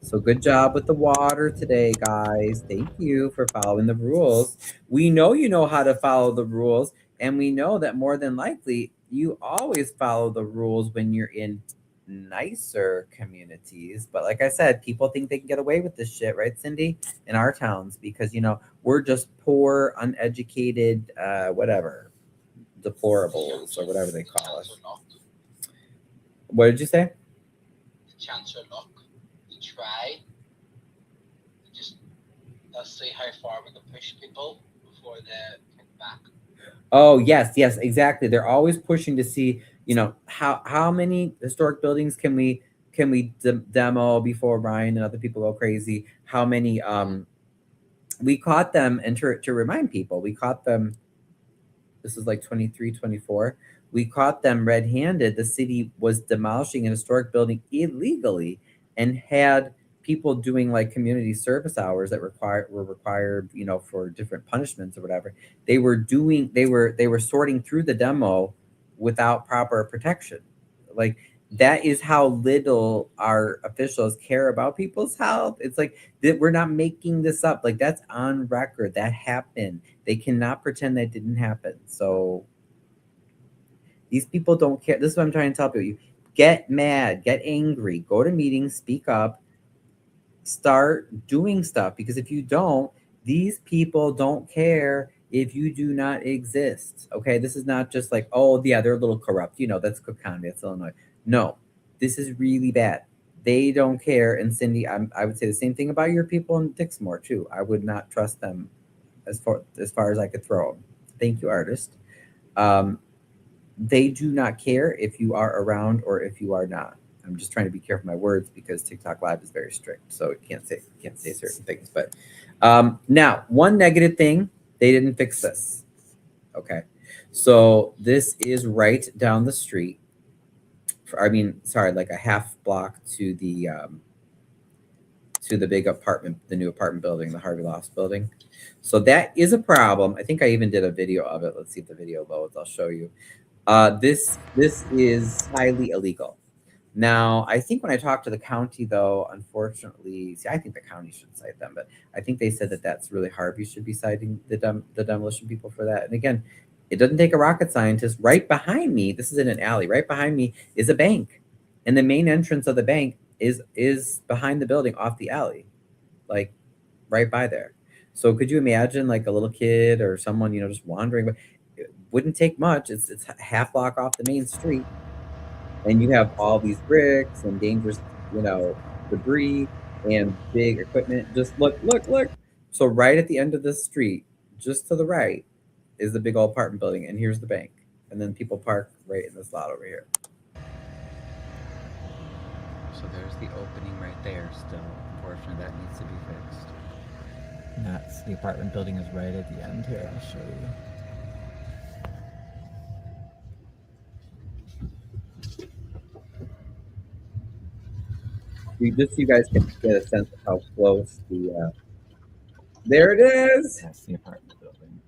So good job with the water today, guys. Thank you for following the rules. We know you know how to follow the rules, and we know that more than likely you always follow the rules when you're in nicer communities. But like I said, people think they can get away with this shit, right, Cindy? In our towns, because, you know, we're just poor, uneducated, whatever, deplorables or whatever they call us. What did you say? Chance or luck. We try. We just let's see how far we can push people before they kick back. Oh yes, exactly. They're always pushing to see, you know, how many historic buildings can we demo before Ryan and other people go crazy. How many we caught them, and to remind people, we caught them, this is like 23, 24. We caught them red-handed. The city was demolishing an historic building illegally and had people doing like community service hours that were required, you know, for different punishments or whatever. They were sorting through the demo without proper protection. Like, that is how little our officials care about people's health. It's like that, we're not making this up. Like, that's on record. That happened. They cannot pretend that didn't happen. So these people don't care. This is what I'm trying to tell you. Get mad, get angry, go to meetings, speak up, start doing stuff. Because if you don't, these people don't care if you do not exist. Okay, this is not just like, oh yeah, they're a little corrupt. You know, that's Cook County, that's Illinois. No, this is really bad. They don't care. And Cindy, I would say the same thing about your people in Dixmoor too. I would not trust them as far as I could throw them. Thank you, artist. They do not care if you are around or if you are not. I'm just trying to be careful with my words because TikTok Live is very strict, so it can't say certain things. But now, one negative thing, they didn't fix this. Okay, so this is right down the street. Like a half block to to the big apartment, the new apartment building, the Harvey Lofts building. So that is a problem. I think I even did a video of it. Let's see if the video loads. I'll show you. This is highly illegal. Now, I think when I talked to the county, though, unfortunately, see, I think the county should cite them, but I think they said that that's really Harvey should be citing the demolition people for that. And again, it doesn't take a rocket scientist. Right behind me, this is in an alley. Right behind me is a bank, and the main entrance of the bank is behind the building, off the alley, like right by there. So could you imagine like a little kid or someone, you know, just wandering? But it wouldn't take much. It's half block off the main street. And you have all these bricks and dangerous, you know, debris and big equipment. Just look. So right at the end of the street, just to the right, is the big old apartment building, and here's the bank. And then people park right in this lot over here. So there's the opening right there still. Unfortunately, that needs to be fixed. That's the apartment building is right at the end here. I'll show you. Just so you guys can get a sense of how close the there it is. That's the apartment building.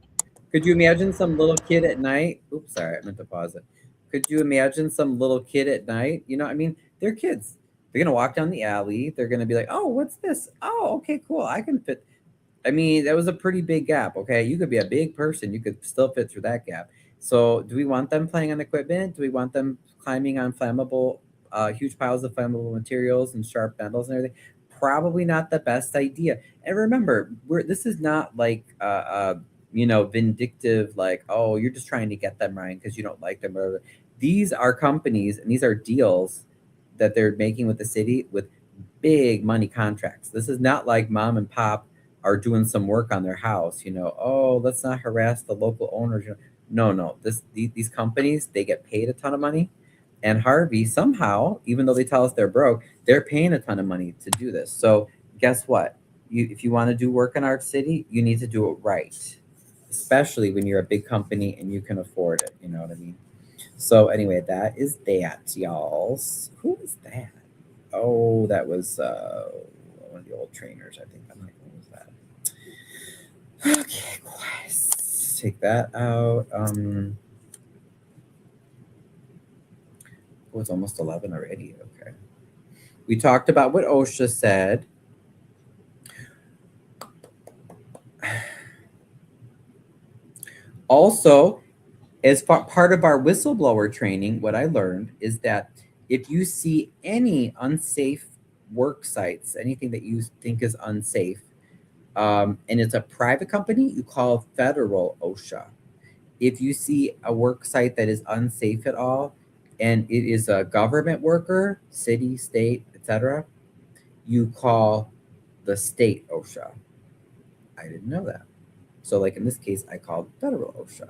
Could you imagine some little kid at night? Oops, sorry, I meant to pause it. Could you imagine some little kid at night? You know, I mean, they're kids. They're gonna walk down the alley. They're gonna be like, "Oh, what's this? Oh, okay, cool. I can fit." I mean, that was a pretty big gap. Okay, you could be a big person. You could still fit through that gap. So, do we want them playing on equipment? Do we want them climbing on flammable, huge piles of flammable materials and sharp bundles and everything? Probably not the best idea. And remember, this is not like you know, vindictive, like, oh, you're just trying to get them, Ryan, because you don't like them, whatever. These are companies and these are deals that they're making with the city with big money contracts. This is not like mom and pop are doing some work on their house, you know, oh, let's not harass the local owners. No. These companies, they get paid a ton of money. And Harvey, somehow, even though they tell us they're broke, they're paying a ton of money to do this. So guess what? If you want to do work in our city, you need to do it right, especially when you're a big company and you can afford it. You know what I mean? So anyway, that is that, y'all. Who is that? Oh, that was one of the old trainers, I think. I'm like, what was that? Okay, let's take that out. Oh, it's almost 11 already. Okay. We talked about what OSHA said. Also, as part of our whistleblower training, what I learned is that if you see any unsafe work sites, anything that you think is unsafe, and it's a private company, you call federal OSHA. If you see a work site that is unsafe at all, and it is a government worker, city, state, etc., you call the state OSHA. I didn't know that. So like in this case, I called federal OSHA.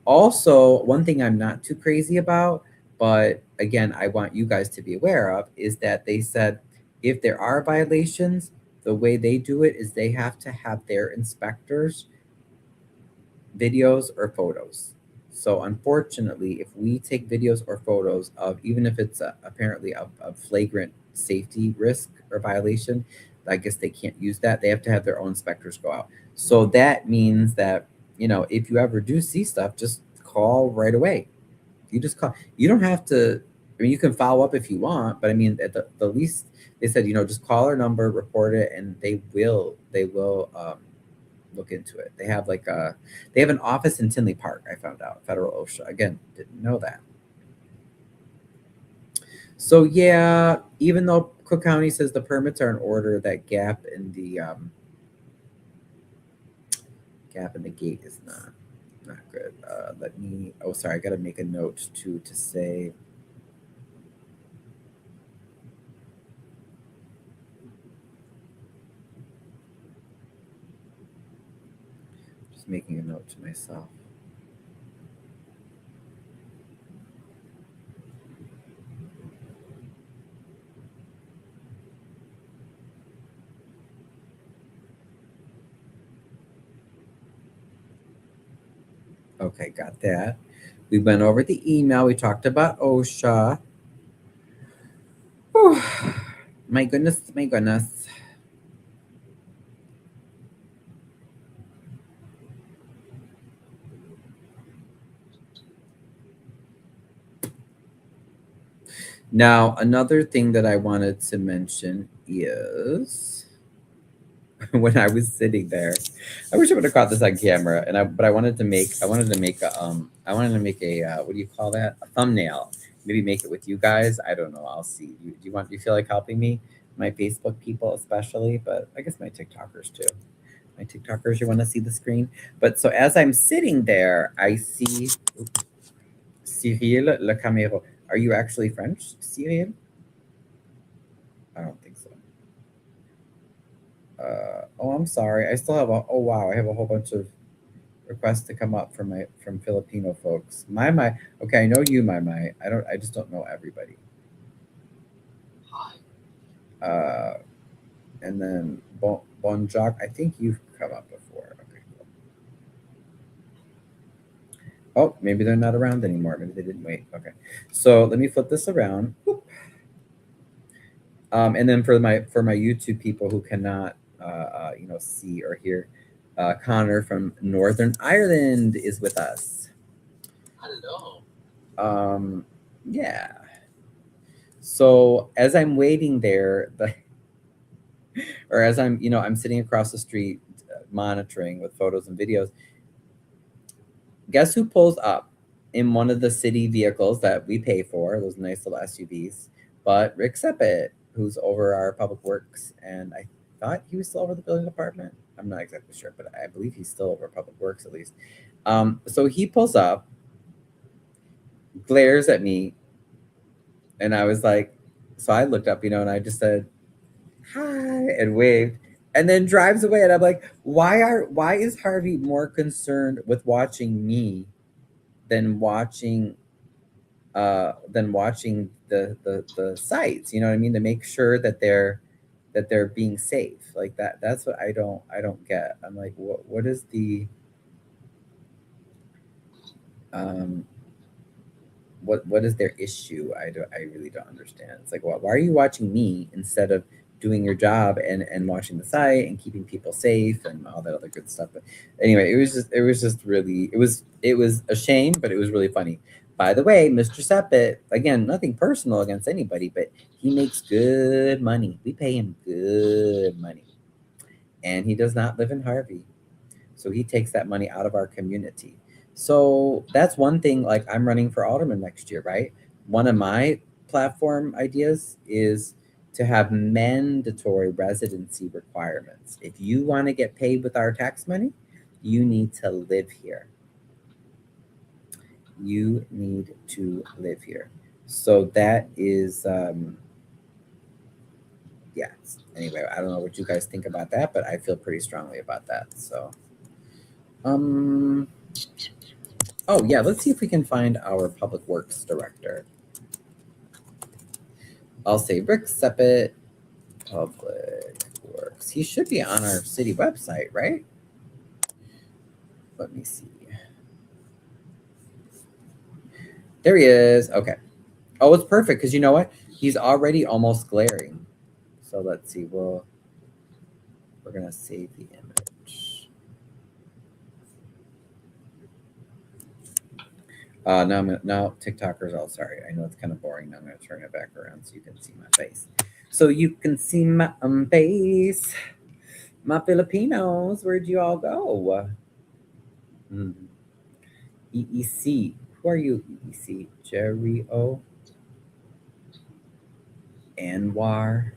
Also, one thing I'm not too crazy about, but again, I want you guys to be aware of, is that they said if there are violations, the way they do it is they have to have their inspectors videos or photos. So unfortunately, if we take videos or photos of, even if it's apparently a flagrant safety risk or violation, I guess they can't use that. They have to have their own inspectors go out. So that means that, you know, if you ever do see stuff, just call right away. You just call. You don't have to, I mean, you can follow up if you want, but I mean, at the least, they said, you know, just call our number, report it, and they will look into it. They have they have an office in Tinley Park, I found out, federal OSHA. Again, didn't know that. So yeah, even though Cook County says the permits are in order, that gap in the gate is not good. Let me, oh, sorry, I got to make a note to say, just making a note to myself. Okay, got that. We went over the email. We talked about OSHA. Whew. My goodness. Now, another thing that I wanted to mention is when I was sitting there, I wish I would have caught this on camera, but I wanted to make a what do you call that? A thumbnail. Maybe make it with you guys. I don't know. I'll see. Do you feel like helping me? My Facebook people especially, but I guess my TikTokers too. My TikTokers, you want to see the screen? But so as I'm sitting there, I see Cyril Le Camero. Are you actually French, Cyril? I don't think so. Oh, I'm sorry. I still have oh wow, I have a whole bunch of requests to come up from Filipino folks. My. Okay, I know you, my. I just don't know everybody. Hi. And then Bonjoc, I think you've come up before. Okay, cool. Oh, maybe they're not around anymore. Maybe they didn't wait. Okay, so let me flip this around. And then for my YouTube people who cannot see or hear, Connor from Northern Ireland is with us. Hello. Yeah. So as I'm waiting there, or as I'm sitting across the street monitoring with photos and videos, guess who pulls up in one of the city vehicles that we pay for, those nice little SUVs, but Rick Seppet, who's over our public works, and I thought he was still over the building department. I'm not exactly sure, but I believe he's still over public works at least. So he pulls up, glares at me, and I was like, so I looked up, and I just said, hi, and waved, and then drives away. And I'm like, why is Harvey more concerned with watching me than watching the sites? You know what I mean? To make sure that they're being safe. Like that's what I don't get. I'm like, what is the what is their issue? I really don't understand. It's like, why are you watching me instead of doing your job and watching the site and keeping people safe and all that other good stuff? But anyway, it was just really, it was a shame, but it was really funny. By the way, Mr. Seppet, again, nothing personal against anybody, but he makes good money. We pay him good money. And he does not live in Harvey. So he takes that money out of our community. So that's one thing. Like, I'm running for alderman next year, right? One of my platform ideas is to have mandatory residency requirements. If you want to get paid with our tax money, you need to live here. You need to live here. So that is, yeah. Anyway, I don't know what you guys think about that, but I feel pretty strongly about that. So, oh yeah, let's see if we can find our public works director. I'll say Rick Seppet, public works. He should be on our city website, right? Let me see. There he is. Okay. Oh, it's perfect because you know what? He's already almost glaring. So let's see. We're gonna save the image. Now TikTokers. Oh, sorry. I know it's kind of boring. Now I'm gonna turn it back around so you can see my face. So you can see my face. My Filipinos, where'd you all go? EEC. Who are you, EEC? Jerry O. Anwar.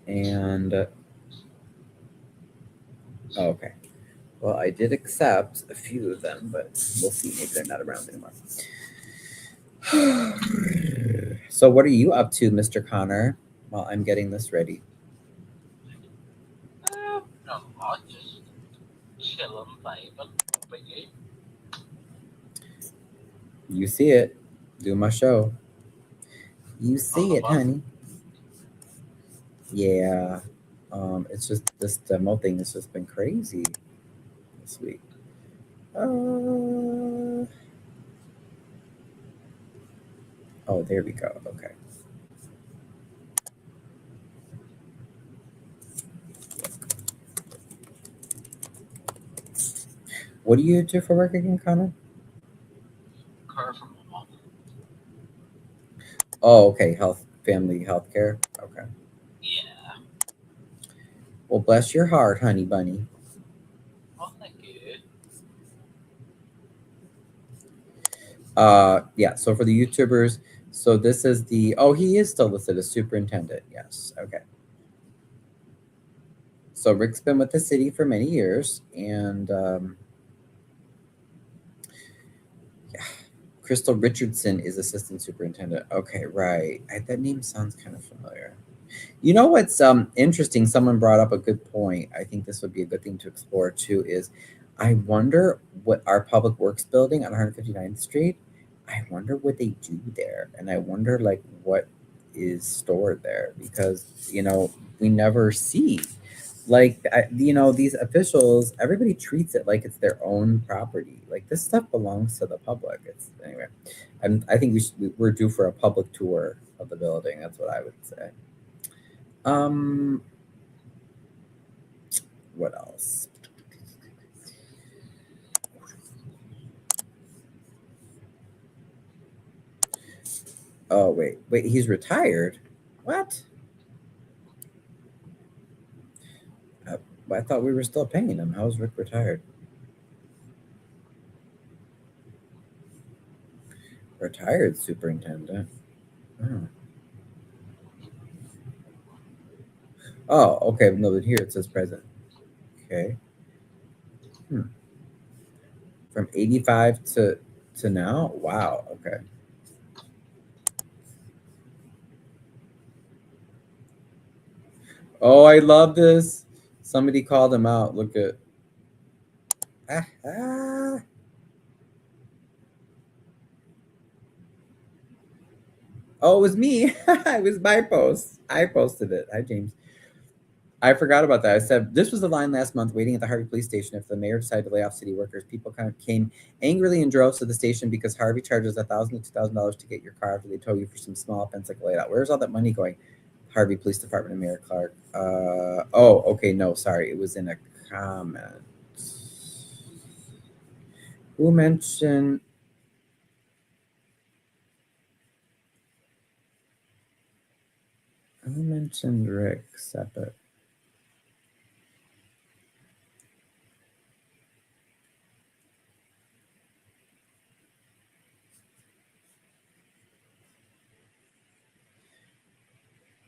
And okay. Well, I did accept a few of them, but we'll see. Maybe they're not around anymore. So what are you up to, Mr. Connor, while I'm getting this ready? No, I'll just chill and vibe with you. You see it. Do my show. You see it, honey. Yeah. It's just this demo thing has just been crazy this week. Oh, there we go. Okay. What do you do for work again, Connor? Car from Oh, okay. Family health care. Okay. Yeah. Well, bless your heart, honey bunny. Oh, thank you. Yeah. So for the YouTubers, so this is the. Oh, he is still listed as superintendent. Yes. Okay. So Rick's been with the city for many years, and Crystal Richardson is assistant superintendent. Okay, right. That name sounds kind of familiar. You know what's interesting? Someone brought up a good point. I think this would be a good thing to explore too. Is I wonder what our public works building on 159th Street. I wonder what they do there, and I wonder like what is stored there because we never see like these officials. Everybody treats it like it's their own property. Like this stuff belongs to the public. It's anyway. I think we're due for a public tour of the building. That's what I would say. Um, what else? Oh, wait, he's retired? What? I thought we were still paying him. How's Rick retired? Retired superintendent. Oh. Oh, okay. No, but here it says present. Okay. From 85 to now? Wow. Okay. Oh, I love this. Somebody called him out. Look at. Ah. Oh, it was me. It was my post. I posted it. Hi, James. I forgot about that. I said this was the line last month waiting at the Harvey police station. If the mayor decided to lay off city workers, people kind of came angrily in droves to the station because Harvey charges $1,000 to $2,000 to get your car after they tow you for some small offense like a laid out. Where's all that money going? Harvey Police Department and Mayor Clark. Oh, okay, no, sorry. It was in a comment. Who mentioned Rick Sepet?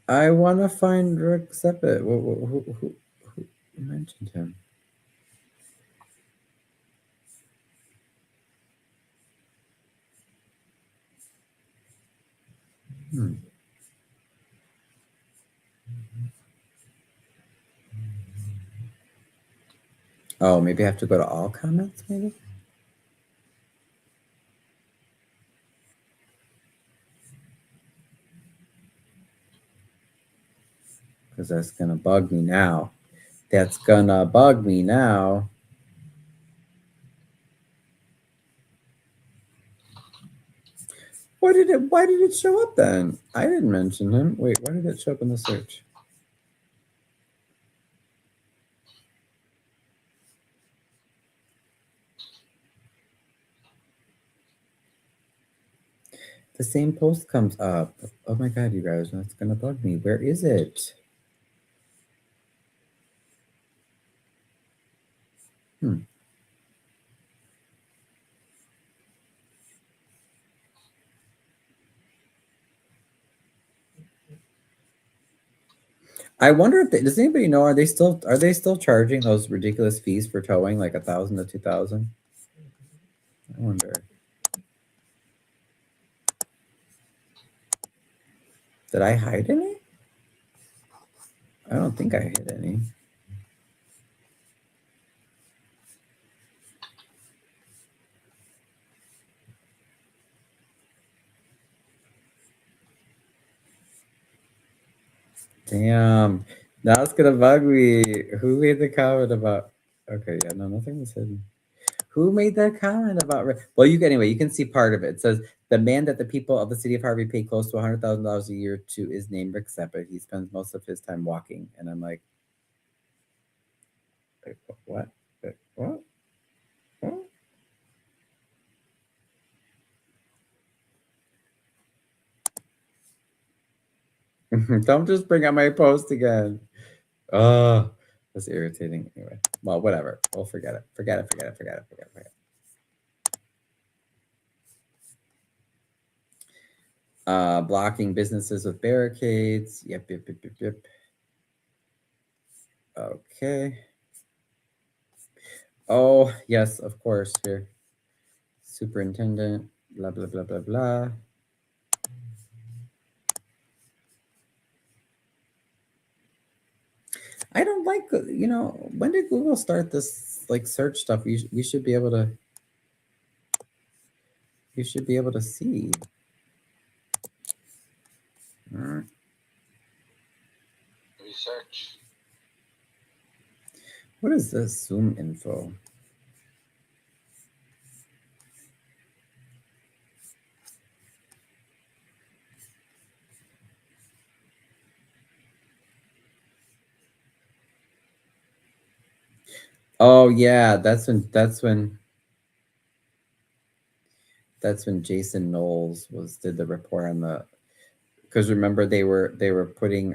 I want to find Rick Sepet. Who mentioned him? Oh, maybe I have to go to all comments, maybe? Because that's going to bug me now. That's going to bug me now. Why did it show up then? I didn't mention him. Wait, why did it show up in the search? The same post comes up. Oh my God, you guys, that's going to bug me. Where is it? I wonder if does anybody know, are they still charging those ridiculous fees for towing, like 1,000 to 2,000? I wonder. Did I hide any? I don't think I hid any. Damn. Now it's gonna bug me. Who made the comment about? Okay, yeah, no, nothing was hidden. Who made that comment about? Well, you can see part of it. It says the man that the people of the city of Harvey pay close to $100,000 a year to is named Rick Sepet. He spends most of his time walking, and I'm like, what? What? What? Don't just bring up my post again. Oh, that's irritating. Anyway, well, whatever. We'll forget it. Forget it. Blocking businesses with barricades. Yep. Okay. Oh, yes, of course. Here. Superintendent. Blah, blah, blah, blah, blah. I don't like, when did Google start this like search stuff? We should be able to. You should be able to see. Research. What is this Zoom info? Oh yeah, that's when Jason Knowles did the report on the, because remember they were putting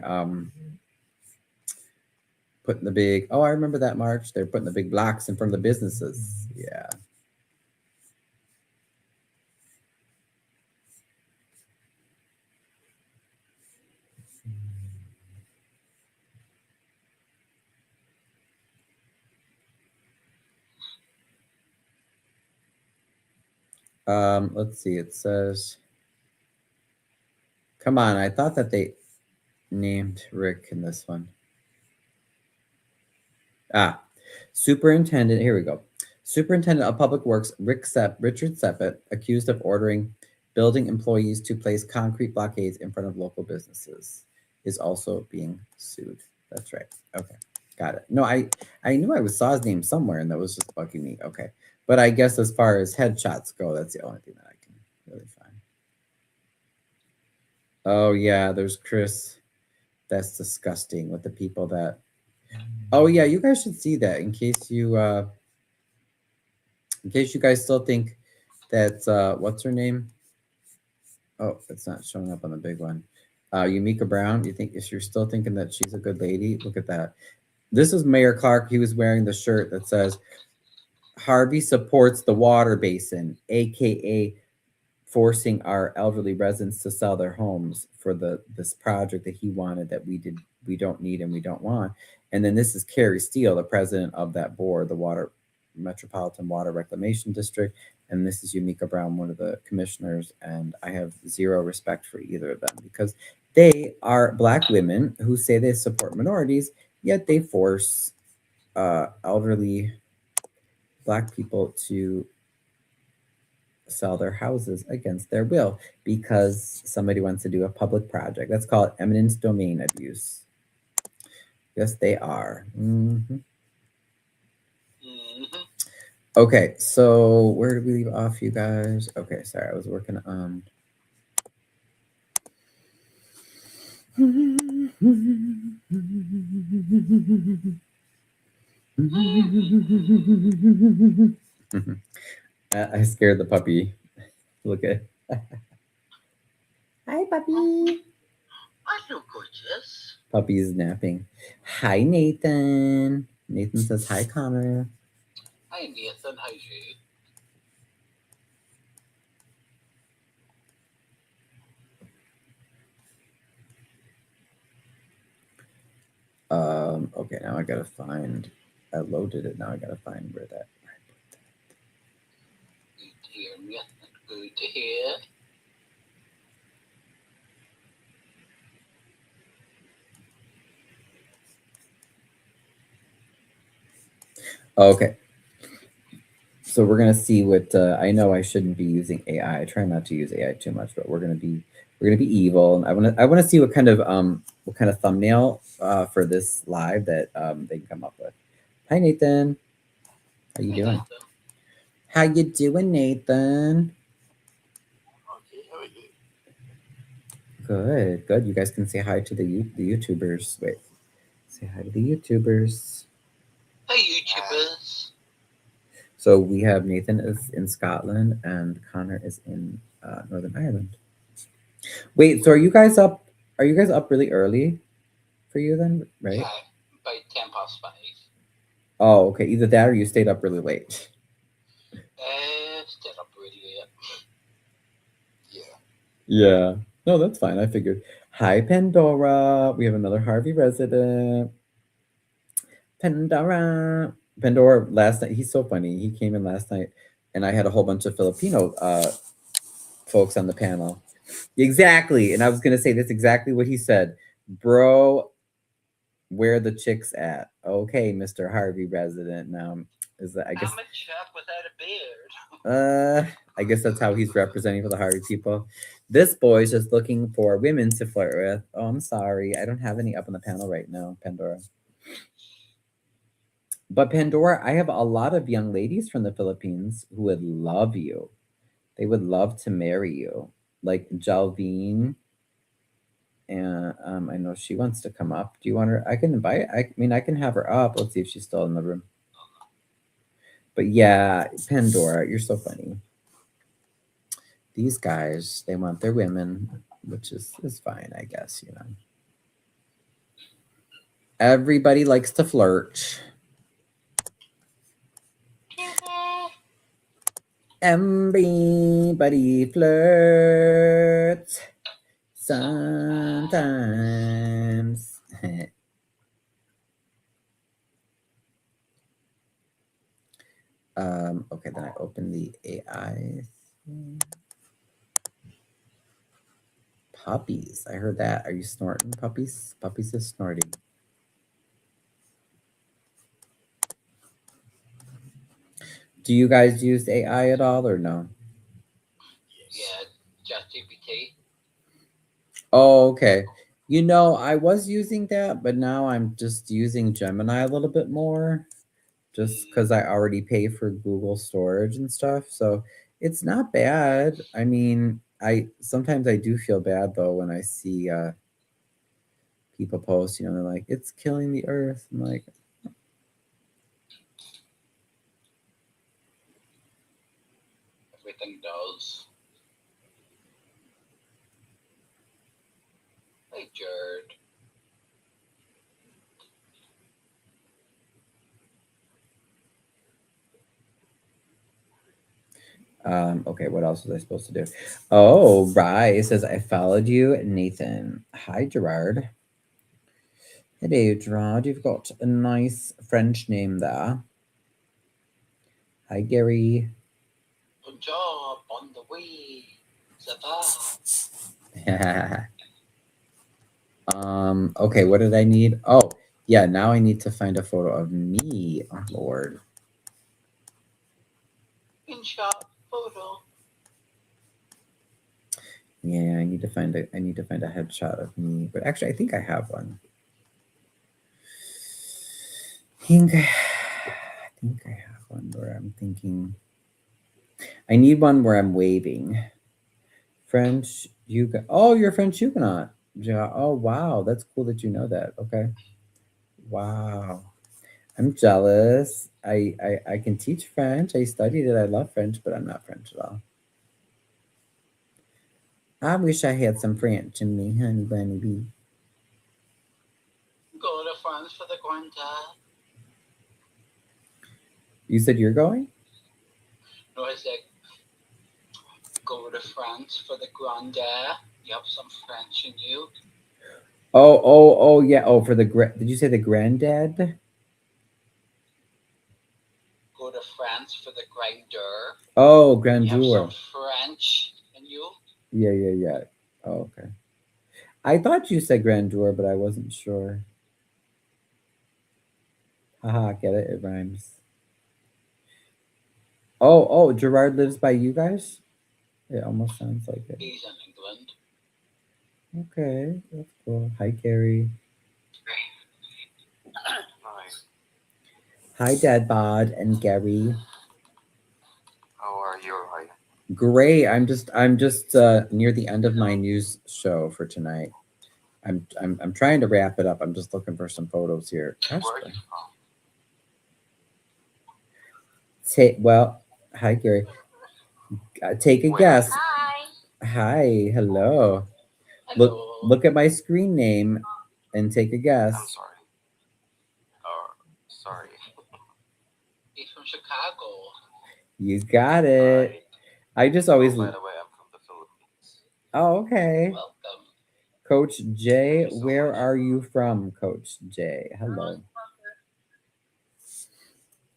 the big, oh, I remember that march. They're putting the big blocks in front of the businesses. Yeah. Let's see. It says, come on, I thought that they named Rick in this one. Superintendent, here we go. Superintendent of Public Works, Richard Seppet, accused of ordering building employees to place concrete blockades in front of local businesses, is also being sued. That's right. Okay, got it. No, I knew I saw his name somewhere, and that was just bugging me. Okay, but I guess as far as headshots go, that's the only thing that I can really find. Oh yeah, there's Chris. That's disgusting with the people that. Oh yeah, you guys should see that in case you guys still think that what's her name? Oh, it's not showing up on the big one. Yumika Brown. You think if you're still thinking that she's a good lady, look at that. This is Mayor Clark. He was wearing the shirt that says Harvey supports the water basin, aka forcing our elderly residents to sell their homes for this project that he wanted that we don't need and we don't want. And then this is Carrie Steele, the president of that board, the Metropolitan Water Reclamation District, and this is Yumika Brown, one of the commissioners, and I have zero respect for either of them because they are Black women who say they support minorities, yet they force elderly Black people to sell their houses against their will because somebody wants to do a public project. That's called eminent domain abuse. Yes, they are. Okay, so where did we leave off, you guys? Okay, sorry, I was working on. I scared the puppy. Look at. Hi, puppy. Hello, gorgeous. Puppy's napping. Hi, Nathan. Nathan says hi, Connor. Hi, Nathan. How's you? Okay, now I gotta find. I loaded it. Now I gotta find where that. Good to hear, Nathan. Good to hear. Okay. So we're gonna see what I know. I shouldn't be using AI. I try not to use AI too much, but we're gonna be evil. And I wanna see what kind of thumbnail for this live that they can come up with. Hi, Nathan. How you doing? Nathan. How you doing, Nathan? Okay, how are you? Good, good. You guys can say hi to the YouTubers. Wait, say hi to the YouTubers. Hi, YouTubers. So we have Nathan is in Scotland and Connor is in Northern Ireland. Wait, so are you guys up Are you guys up really early for you then, right? Yeah, by 5:10. Oh, okay. Either that or you stayed up really late. Stayed up really late. Yeah. Yeah. No, that's fine. I figured. Hi, Pandora. We have another Harvey resident. Pandora. Pandora last night. He's so funny. He came in last night and I had a whole bunch of Filipino folks on the panel. Exactly. And I was gonna say that's exactly what he said. Bro, where the chicks at? Okay, Mr. Harvey resident. Now is that I guess I'm a chap without a beard. I guess that's how he's representing for the Harvey people. This boy's just looking for women to flirt with. Oh, I'm sorry. I don't have any up on the panel right now, Pandora. But Pandora, I have a lot of young ladies from the Philippines who would love you. They would love to marry you. Like Jalvine. And I know she wants to come up. Do you want her? I can invite. I mean, I can have her up. Let's see if she's still in the room. But yeah, Pandora, you're so funny. These guys, they want their women, which is fine, I guess, you know. Everybody likes to flirt. Everybody flirts sometimes. Okay, then I open the AI thing. Puppies. I heard that. Are you snorting, puppies? Puppies is snorting. Do you guys use AI at all or no? Yeah, ChatGPT. Oh, okay. You know, I was using that, but now I'm just using Gemini a little bit more just because I already pay for Google storage and stuff. So it's not bad. I mean, I sometimes I do feel bad though when I see people post, you know, they're like, it's killing the earth. I'm like, Everything does. Hey, Jared. Okay, what else was I supposed to do? Oh, Rye says I followed you, Nathan. Hi, Gerard. Hello, Gerard. You've got a nice French name there. Hi, Gary. Good job on the way. Ça va. Okay, what did I need? Oh, yeah, now I need to find a photo of me. Oh, Lord. InShot photo. Yeah, I need to find a headshot of me. But actually I think I have one. I think I have one where I'm thinking I need one where I'm waving. French Huguenot. Oh, you're French Huguenot. Yeah. Oh, wow. That's cool that you know that. Okay. Wow. I'm jealous. I can teach French. I studied it. I love French, but I'm not French at all. I wish I had some French in me, honey bunny bee. Go to France for the granddad. You said you're going? No, I said go to France for the granddad. You have some French in you. Oh, yeah. Oh, for the did you say the granddad? Go to France for the grandeur. Oh, You grandeur. have some French in you. Yeah. Oh, okay. I thought you said grandeur, but I wasn't sure. Haha, get it? It rhymes. Oh, Gerard lives by you guys? It almost sounds like it. He's in England. Okay, that's cool. Hi, Gary. Hi, Dad Bod and Gary. How are you, Roy? Great. I'm just near the end of my news show for tonight. I'm trying to wrap it up. I'm just looking for some photos here. Gosh, Where are you from? well, hi Gary. Take a guess. Hi. Hi, hello. Hello. Look at my screen name and take a I'm guess. sorry. Sorry. He's from Chicago. You got it. Right. I just Oh, always. by the way, I'm from the Philippines. Oh, okay. Welcome. Coach J, Thank you so where much. are you from, Coach J? Hello.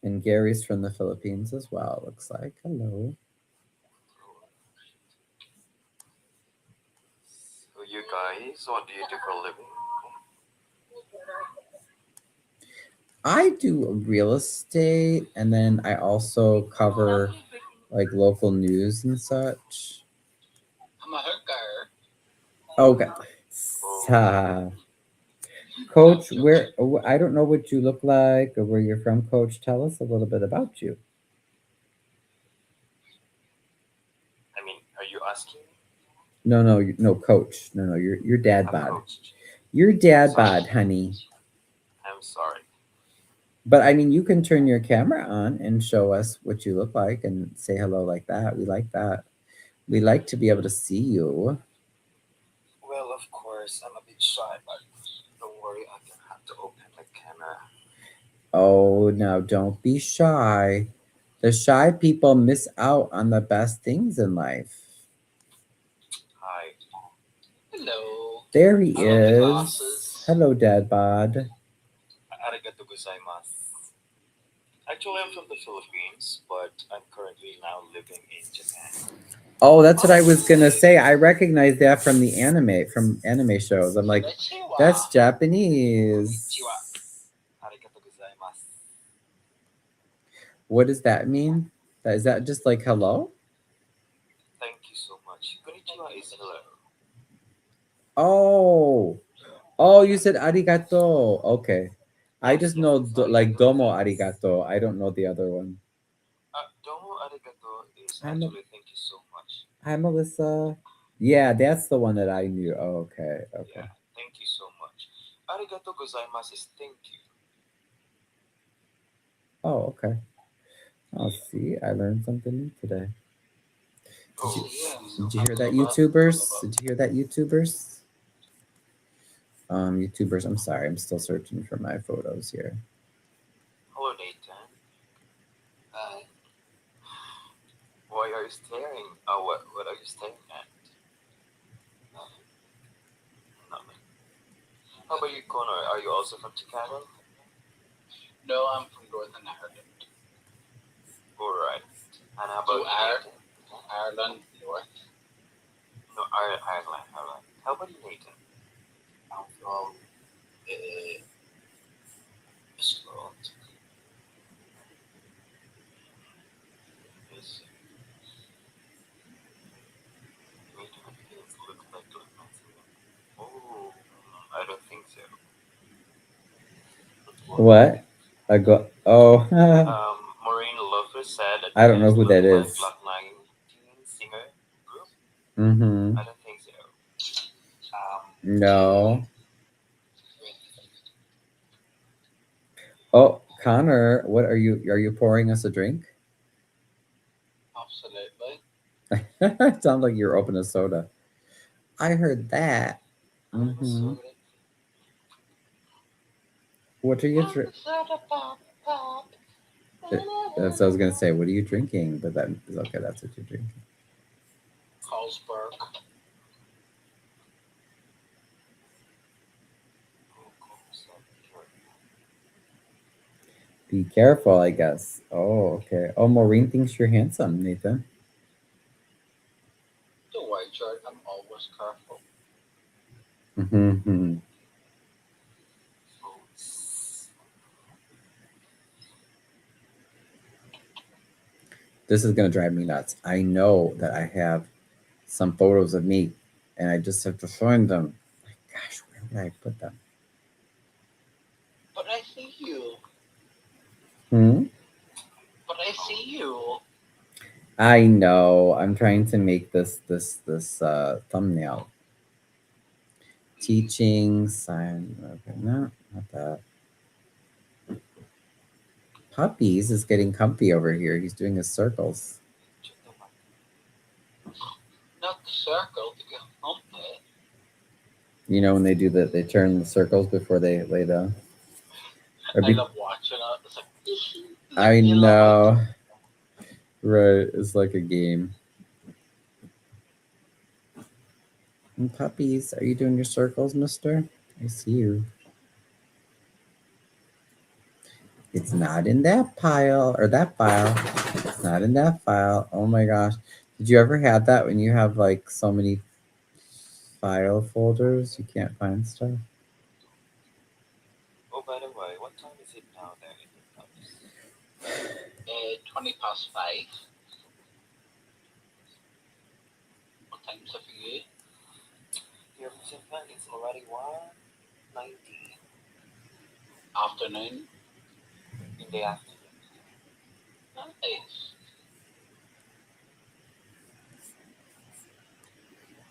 And Gary's from the Philippines as well, looks like. Hello. So you guys, what do you do for a living? I do real estate, and then I also cover like local news and such. I'm a hooker. Okay. Coach, where I don't know what you look like or where you're from, Coach. Tell us a little bit about you. I mean, are you asking me? No, Coach. No, you're dad I'm bod. Coach. You're dad Sorry. bod, honey. I'm sorry. But I mean, you can turn your camera on and show us what you look like and say hello like that. We like that. We like to be able to see you. Well, of course, I'm a bit shy, but don't worry, I can have to open the camera. Oh, now don't be shy. The shy people miss out on the best things in life. Hi. Hello. There he I love the is. glasses. Hello, Dad Bod. Arigato gozaimasu. Actually, I'm from the Philippines, but I'm currently now living in Japan. Oh, that's what I was gonna say. I recognize that from the from anime shows. I'm like, Konnichiwa. that's Japanese. Konnichiwa. Arigato gozaimasu. What does that mean? Is that just like hello? Thank you so much. Konnichiwa is hello. Oh, you said arigato. Okay. I just know like domo arigato. I don't know the other one. Domo arigato is I'm a- actually thank you so much. Hi, Melissa. Yeah, that's the one that I knew. Oh, okay. Yeah, thank you so much. Arigato gozaimasu is thank you. Oh, okay. I'll see. I learned something new today. Oh, Did you hear that, YouTubers? Did you hear that, YouTubers? YouTubers, I'm sorry. I'm still searching for my photos here. hello, Nathan. Hi. Why are you staring? What are you staring at? Nothing. Nothing. How about you, Connor? Are you also from Chicago? No, I'm from Northern Ireland. Alright. And how about So you, Nathan? Ireland North. No, Ireland. How about you, Nathan? I'm from Scotland. Yes. Nathan feels look like Mexican. Oh, I don't think so. What? I go. Oh, Maureen Lover said that I don't know you who look that like is. Black 19 singer group. Mm-hmm. I don't think so. No. Oh, Connor, what are you? Are you pouring us a drink? Absolutely. Sounds like you're opening a soda. I heard that. I'm Mm-hmm. sorry. What are you drinking? That's what I was gonna say. What are you drinking? But that is okay. That's what you're drinking. Carlsberg. Be careful, I guess. Oh, okay. Oh, Maureen thinks you're handsome, Nathan. Don't worry, George. I'm always careful. Mm-hmm. This is gonna drive me nuts. I know that I have some photos of me, and I just have to find them. Like, gosh, where did I put them? But I see you. Hmm. But I see you. I know. I'm trying to make this thumbnail. Teaching sign. Okay, no, not that. Puppies is getting comfy over here. He's doing his circles. Not the circle to get humpy. You know, when they do that, they turn the circles before they lay down. Or I be- love watching it. It's like, it's I like, you love know. Right. It's like a game. And puppies, are you doing your circles, mister? I see you. It's not in that pile or that file. It's not in that file. Oh my gosh. Did you ever have that when you have like so many file folders you can't find stuff? Oh, by the way, what time is it now there in your place? 20 past 5. What time's it for you? Here in Japan, it's already 1:19 Afternoon. in the afternoon. Nice.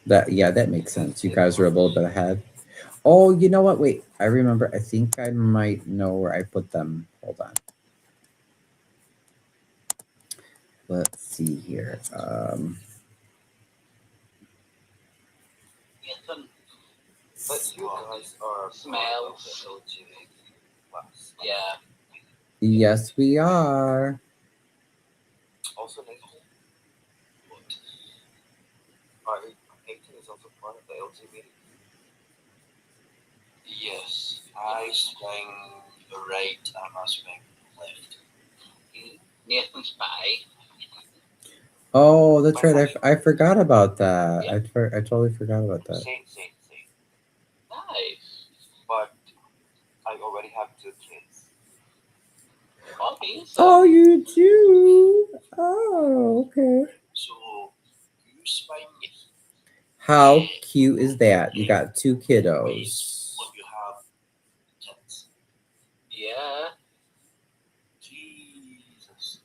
That makes sense. You guys are a little bit ahead. Oh, you know what? Wait, I remember. I think I might know where I put them. Hold on. Let's see here. Nathan, But you guys are Smells. part of the LGBT plus. yeah. Yes, we are. Also, Nathan. Are Nathan is also part of the LGBT? Yes. I swing right, I swing left. Nathan's by. Oh, that's right. I forgot about that. I totally forgot about that. Same. Nice. But I already have 2 kids. Puppies. Oh, you do? Oh, okay. So, you swing. How cute is that? You got 2 kiddos. What you have kids. Yeah. Jesus.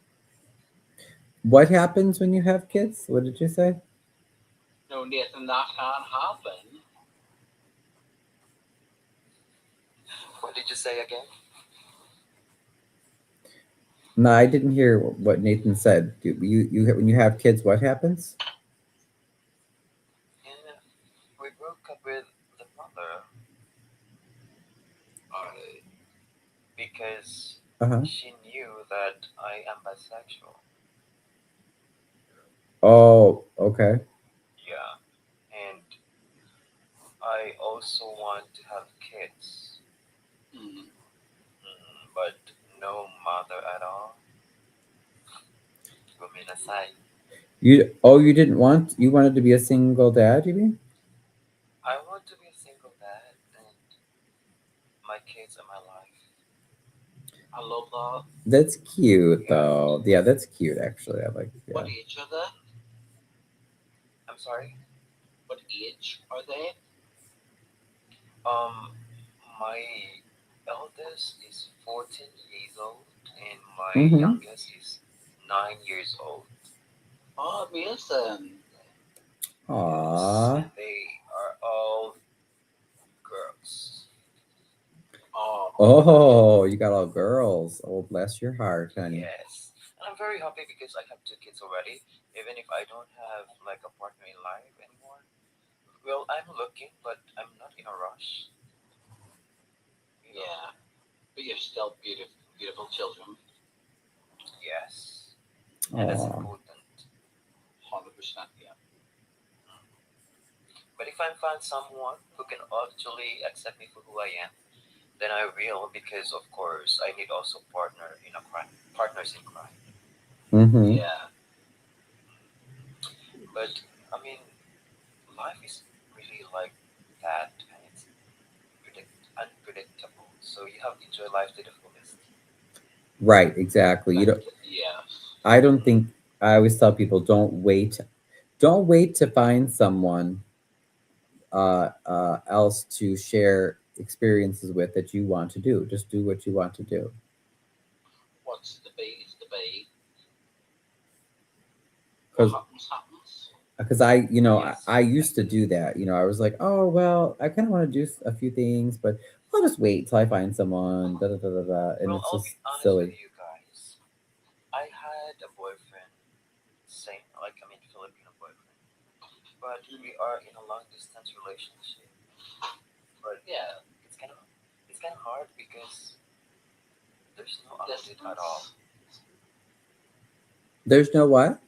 What happens when you have kids? What did you say? No, Nathan, that can't happen. What did you say again? No, I didn't hear what Nathan said. You when you have kids, what happens? Yeah, we broke up with the mother. Because Uh-huh. she knew that I am bisexual. Oh, okay. Yeah, and I also want to have kids, but no mother at all. Women aside, You didn't want, you wanted to be a single dad, you mean? I want to be a single dad, and my kids are my life. I love that. That's cute though. Yeah, that's cute actually. I like it. What Yeah. age are they? I'm sorry. What age are they? My eldest is 14 years old, and my Mhm. youngest is 9 years old. Oh, amazing. Aww. And they are all girls. Oh, Oh, you got all girls. Oh, bless your heart, honey. Yes. And I'm very happy because I have 2 kids already. Even if I don't have like a partner in life anymore. Well, I'm looking, but I'm not in a rush. You know? yeah. But you're still beautiful, beautiful children. Yes. And that's Aw. important. 100%, yeah. But if I find someone who can actually accept me for who I am, then I will, because of course I need also partners in crime. Mm-hmm. Yeah. But I mean, life is really like that, and it's unpredictable. So you have to enjoy life to the fullest. Right, exactly. You don't Yeah. I don't think I always tell people don't wait to find someone else to share experiences with that you want to do. Just do what you want to do. What's the be is the be. Because What happens, happens. I used to do that. I was like, oh well, I kind of want to do a few things, but I'll just wait till I find someone. Da da da da da. And Well, it's I'll just be honest silly. with you guys. I had a boyfriend, same like I mean Filipino boyfriend, but we are in a long distance relationship. but Yeah, it's kind of hard because there's no update at all. distance. There's no what?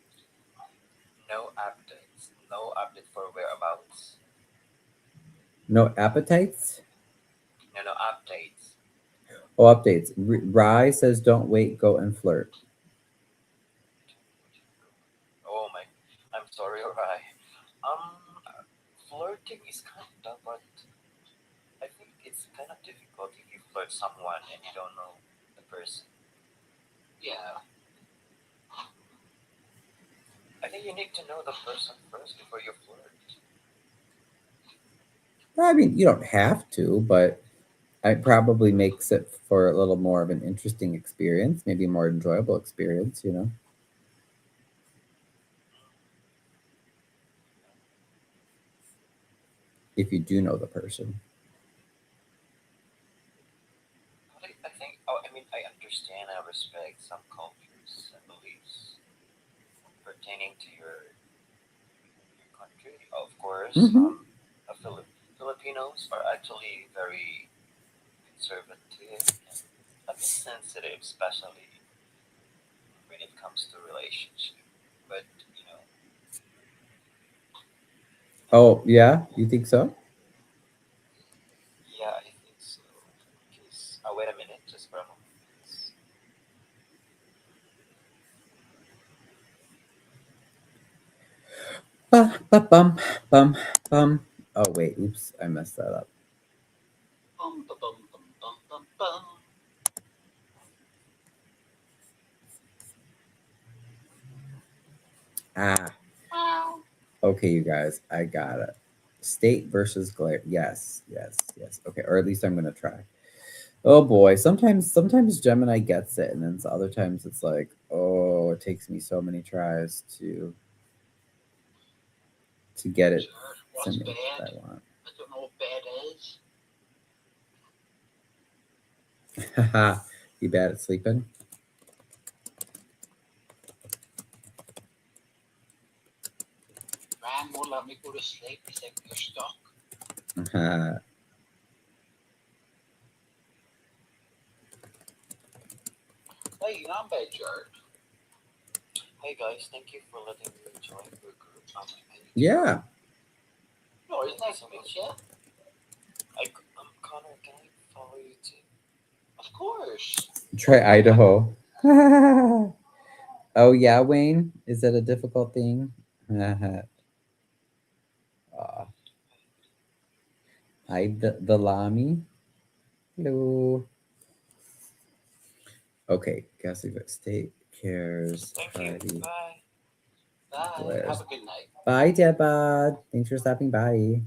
No updates. No update for whereabouts. No appetites? No updates. Oh, updates. Rye says, "Don't wait, go and flirt." Oh my, I'm sorry, alright. Um, Flirting is kind of, but I think it's kind of difficult if you flirt someone and you don't know the person. Yeah, I think you need to know the person first before you flirt. Well, I mean, you don't have to, but it probably makes it for a little more of an interesting experience, maybe a more enjoyable experience, you know? If you do know the person. But I think, oh, I mean, I understand, I respect some cultures and beliefs pertaining to your country. Of course, Mhm. Filipinos are actually very conservative and a bit sensitive, especially when it comes to relationship. But you know, Oh, yeah? You think so? yeah, I think so. Just wait a minute, just for a moment. Please. Bum, bum, bum. Oh, wait. Oops. I messed that up. bum bum bum bum bum bum bum. Ah. Wow. Okay, you guys. I got it. State versus glare. Yes, yes, yes. Okay, or at least I'm gonna try. Oh boy. Sometimes Gemini gets it, and then other times it's like, oh, it takes me so many tries to get it Sure. to What's me bed? what I want. I don't know what bed is. Haha. You bad at sleeping? Ryan won't let me go to sleep. He said you're stuck. Hey, you're not bad, Jared. Hey guys, thank you for letting me join your group. I need to Yeah. go. No, it's Thank you nice so to meet much. you. Connor. Can I follow you too? Of course. Try Idaho. Oh yeah, Wayne. Is that a difficult thing? Aw. Hi, the Lami. Hello. Okay, guess we got state cares. Thank you. Harvey. Bye. Bye. Blair's. Have a good night. Bye, Debba. Thanks for stopping by.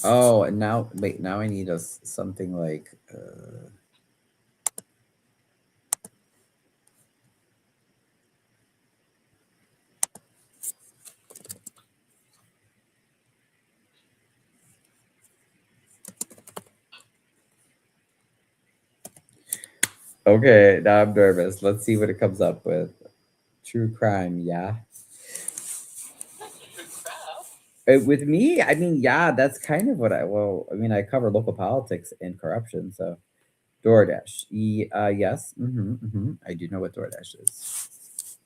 Oh, and now wait. Now I need something like. Okay, now I'm nervous. Let's see what it comes up with. True crime, yeah. That's a good crowd. With me, I mean, yeah, that's kind of what I mean, I cover local politics and corruption, so DoorDash. Yes, I do know what DoorDash is.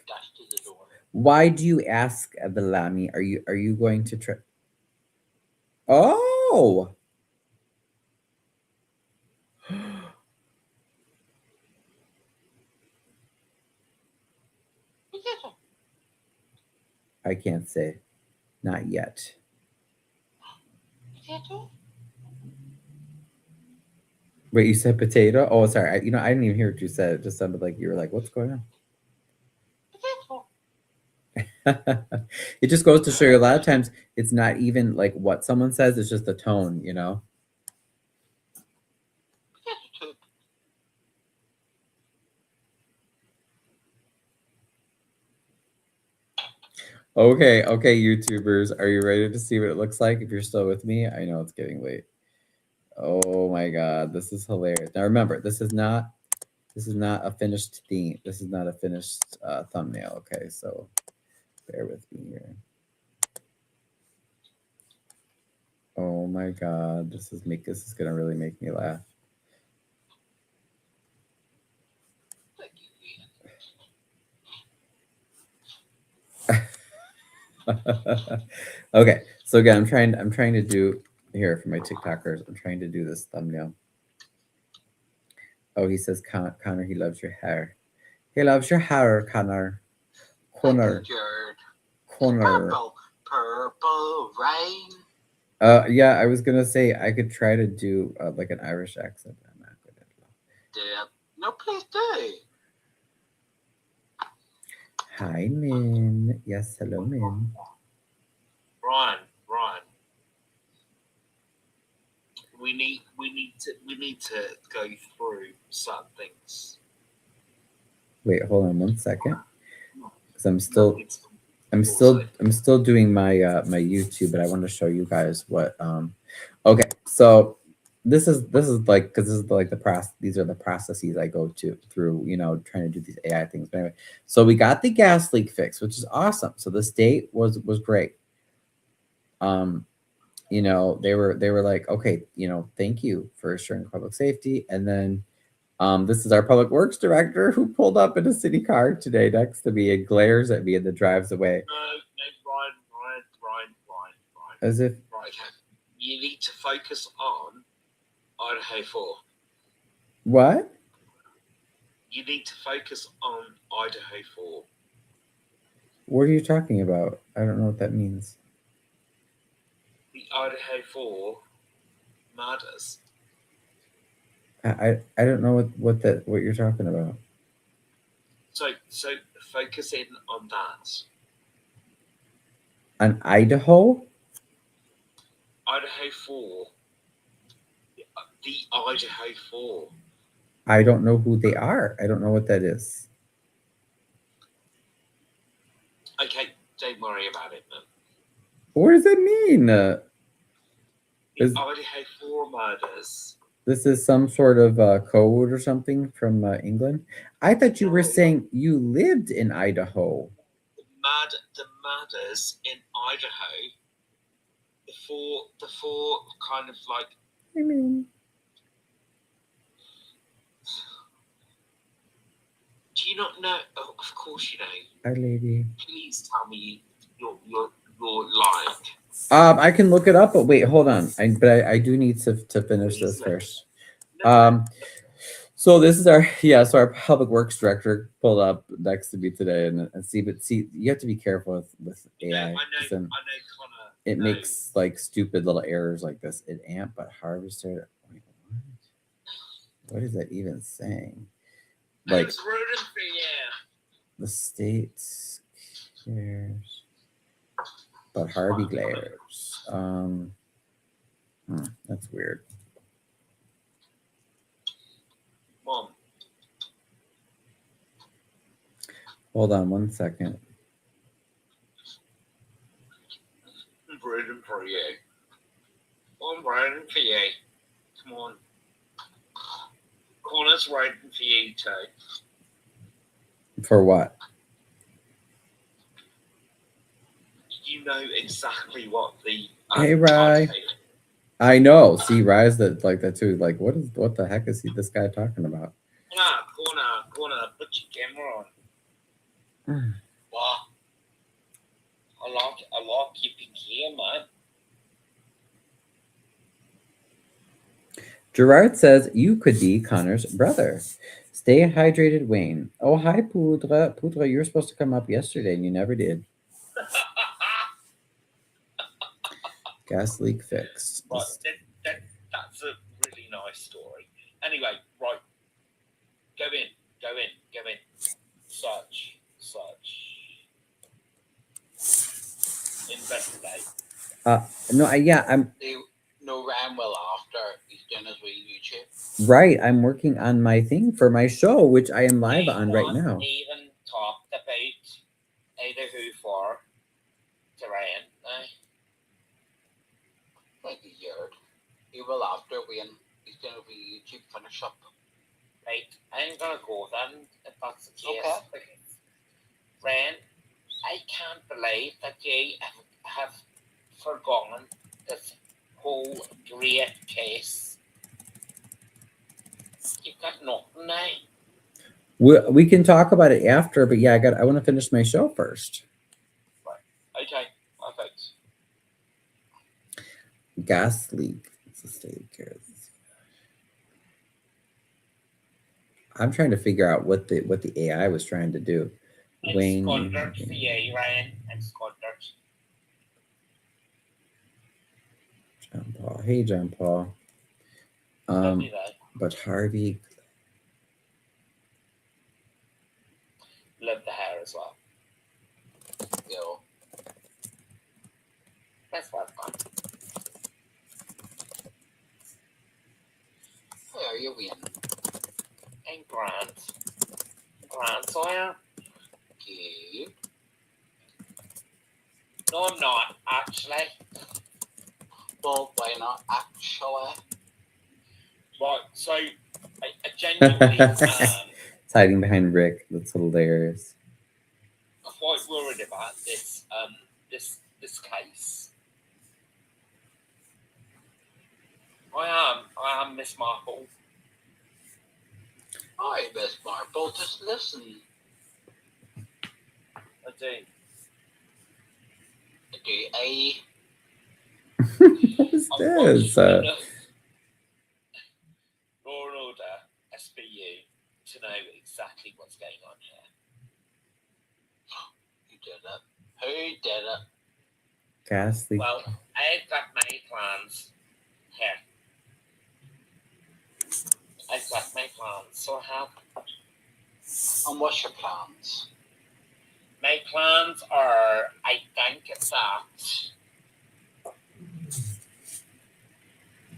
Dash to the door. Why do you ask, Vilami? Are you going to try? Oh, Potato. I can't say, not yet. Potato. Wait, you said potato? Oh, sorry. I didn't even hear what you said. It just sounded like you were like, "What's going on?" Potato. It just goes to show you a lot of times it's not even like what someone says, it's just the tone, you know? Potato tube. Okay, YouTubers, are you ready to see what it looks like if you're still with me? I know it's getting late. Oh my god, this is hilarious. Now remember, this is not a finished theme. This is not a finished thumbnail, okay? So Bear with me here. Oh my god, this is gonna really make me laugh. Okay, so again, I'm trying to do here for my TikTokers. I'm trying to do this thumbnail. Oh, he says Connor, he loves your hair. He loves your hair, Connor. Connor. Connor. Purple rain. Yeah, I was gonna say I could try to do like an Irish accent. I'm not good at it. No, please do. Hi, Min. Yes, hello, Min. Ryan. We need to go through certain things. Wait, hold on 1 second, because I'm still doing my my YouTube, but I want to show you guys what. Okay, so this is like, because this is like these are the processes I go through, you know, trying to do these AI things. But anyway, so we got the gas leak fixed, which is awesome. So the state was great. You know, they were like, okay, you know, thank you for assuring public safety. And then this is our public works director who pulled up in a city car today next to me and glares at me and then drives away. No, Ryan. As if Right, you need to focus on Idaho 4. what? You need to focus on Idaho 4. What are you talking about? I don't know what that means. The Idaho 4 murders. I don't know what you're talking about. So focus in on that. On Idaho? Idaho 4. The Idaho 4. I don't know who they are. I don't know what that is. Okay, don't worry about it, man. What does that mean? The Idaho 4 murders. This is some sort of code or something from England. I thought you were saying you lived in Idaho. The murders in Idaho. The four kind of like. I mean, do you not know? Oh, of course you know. hi, lady. Please tell me you're lying. I can look it up, but wait, hold on. I do need to finish this first. So this is so our public works director pulled up next to me today and see, you have to be careful with AI. I know, Connor. It makes like stupid little errors like this. It amp but harvester. Wait, what is that even saying? Like the state cares, but Harvey glares. That's weird. Mom. Hold on 1 second. I'm rooting for you. I'm rooting for you. Come on. Connor's rooting for you too. For what? You know exactly what the Hey, Rye. I know. See, Rye's like that too. Like, what the heck is this guy talking about? Connor, put your camera on. What? I like keeping here, man. Gerard says you could be Connor's brother. Stay hydrated, Wayne. Oh, hi, Poudre. Poudre, you were supposed to come up yesterday and you never did. Gas leak fixed. Right, that's a really nice story. Anyway, right. Go in. Search. Investigate. I'm No Ryan will after he's doing his wee YouTube. right. I'm working on my thing for my show, which I am live on right now. Even talked about Idaho for to Ryan. Like a year. He will after when he's doing his wee YouTube finish up. Right, I'm gonna go then if that's the case. Okay. Ryan, I can't believe that you have forgotten this whole great case. You've got nothing now. We can talk about it after, but yeah, I want to finish my show first. Okay, perfect. Gas leak. It's a state of care. I'm trying to figure out what the AI was trying to do. It's Wayne. contractors for you, Ryan. It's contractors. John Paul. Hey, John Paul. Lovely day. But Harvey. Love the hair as well. Yo. That's what fun. How are you, Wayne? I'm grand. Grand, Sawyer. Good. No, I'm not, actually. Well, why not, actually? Right, so, I genuinely It's hiding behind Rick. That's hilarious. I'm quite worried about this, this case. I am Miss Marple. Hi, Miss Marple, just listen. I do. What is this? Law and Order, SBU, to know exactly what's going on here. Who did it? Who did it? Gas leak. Well, I've got my plans here. I've got my plans, so I have. And what's your plans? My plans are, I think that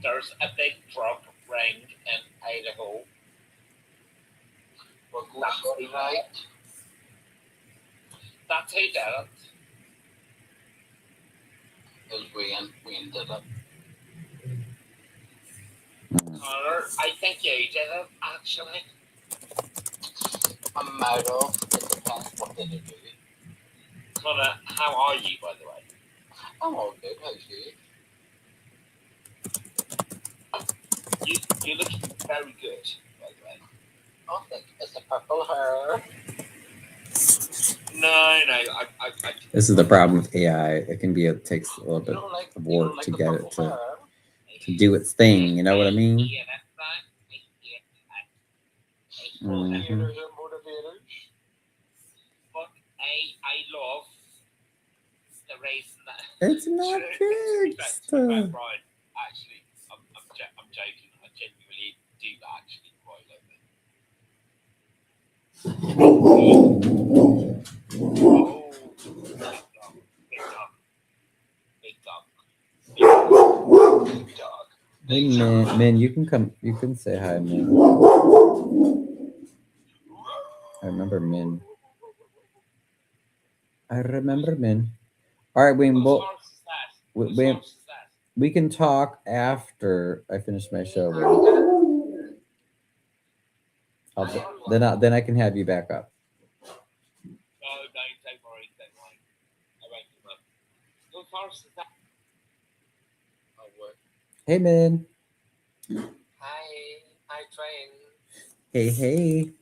there's a big drug ring in Idaho. That's right. That's who did it. Is Wayne did it. Connor, I think you did it, actually. I'm out of. It depends what did you do. Connor, how are you, by the way? I'm all good. How's you? You look very good, by the way. Oh, thank you. It's the purple hair. No, I This is the problem with AI. It can be. It takes a little bit of work to get it to do its thing. You know what I mean? Yeah, that's right. Mhm. But I love the reason that It's not fixed. Brian, actually, I'm joking. I genuinely do actually quite love it. Oh, big dog. Hey, Min, you can come. You can say hi, Min. I remember Min. All right, Wayne. We can talk after I finish my show. Then I can have you back up. No, don't worry. I won't give up. What horse is that? Oh, what? Hey, Min. Hi, train. Hey.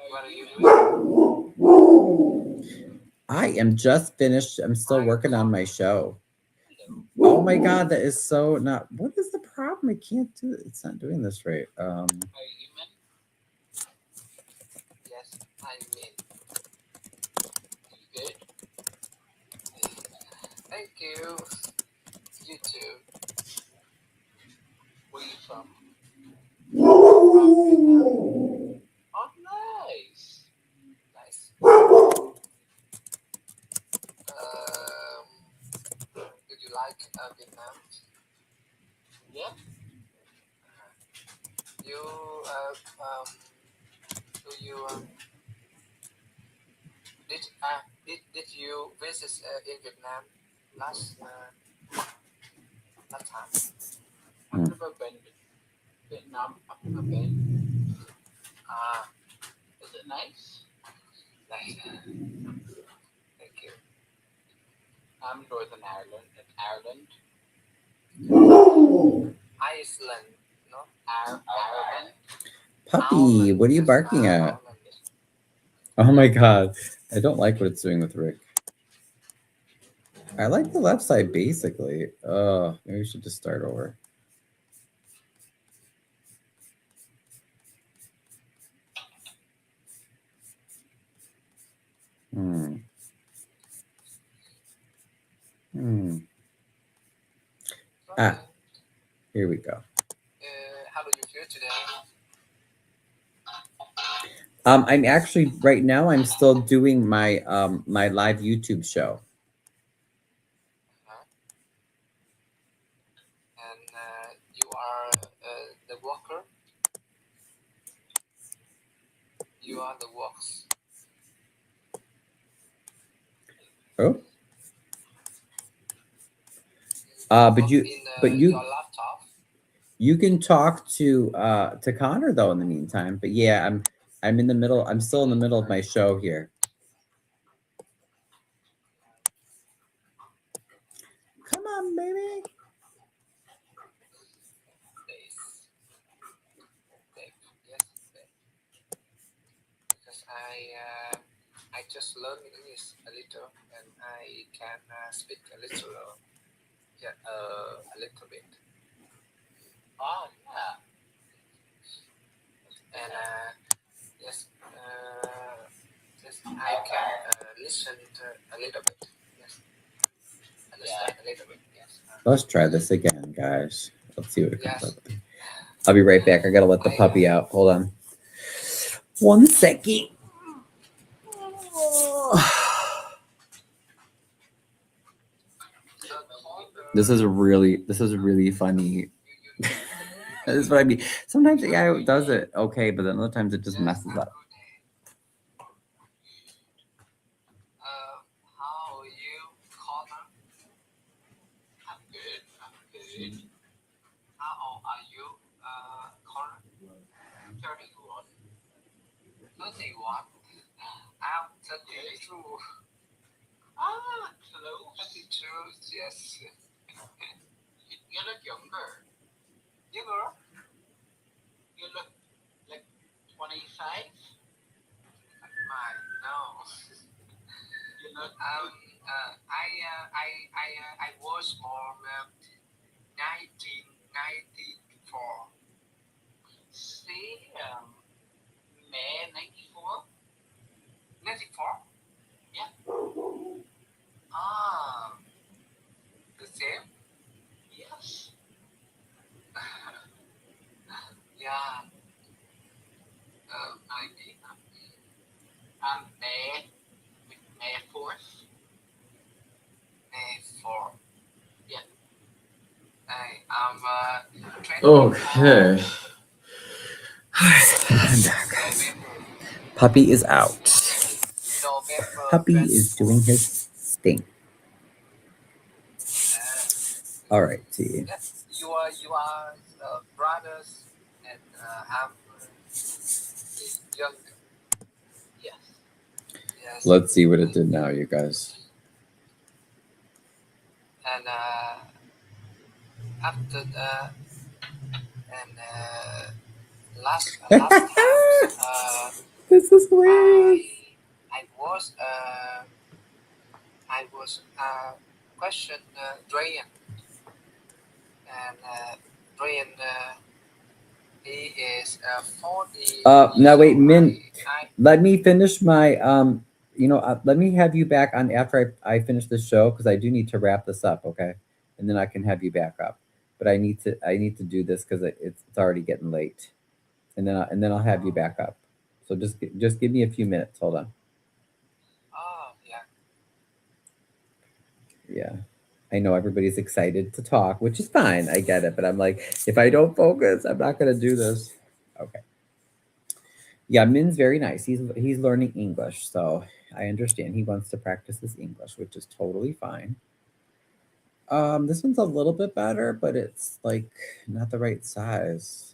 What are you doing? I am just finished. I'm still working on my show. Oh my God, that is so not. What is the problem? I can't do it. It's not doing this right. Are you Min? Yes, I'm Min. You good? Thank you. You too. Where are you from? Oh, nice. Did you like Vietnam? Yeah. You do you did you visit in Vietnam last time? I've never been to Vietnam. I've never been. Is it nice? Nice. Thank you. I'm Northern Ireland. Ireland. Iceland, no? Ireland. Puppy, what are you barking at? Ireland. Oh my god. I don't like what it's doing with Rick. I like the left side basically. Maybe we should just start over. Ah, here we go. How do you feel today? I'm actually right now I'm still doing my my live YouTube show. And you are the worker? You are the works. Oh. But you your laptop. You can talk to Connor though in the meantime. But yeah, I'm in the middle. I'm still in the middle of my show here. Come on, baby. Because I just learned English a little and I can speak a little a little bit. Oh yeah. And yes, I can listen to a little bit. Yes, understand a little bit. Yes. Let's try this again, guys. Let's see what it comes up with. I'll be right back. I gotta let the puppy out. Hold on. 1 second. This is really funny. This is what I mean. Sometimes the AI does it okay, but then other times it just messes up. How are you, Connor? I'm good. How old are you, Connor? 31. 31. I'm 32. Close. 32, yes. You look younger. Younger? You look like 25. No. You look. I was born 1994. See, May 94. 94? Yeah. The same? Yes. Yeah. Maybe. I'm May 4th. May 4. Yeah. I'm 20. Okay. I'm back. Puppy is out. November Puppy is doing his thing. All right, T. You are brothers and I'm younger. Yes. Yes. Let's see what it did now, you guys. And after that, and last time, this is hilarious. I was question Brian, and Brian he is 40. Now wait, Min. Let me finish my let me have you back on after I finish the show because I do need to wrap this up, okay? And then I can have you back up. But I need to do this because it's already getting late, and then I'll have you back up. So just give me a few minutes. Hold on. Oh yeah. Yeah, I know everybody's excited to talk, which is fine. I get it, but I'm like, if I don't focus, I'm not gonna do this. Okay. Yeah, Min's very nice. He's learning English, so I understand he wants to practice his English, which is totally fine. This one's a little bit better, but it's like not the right size.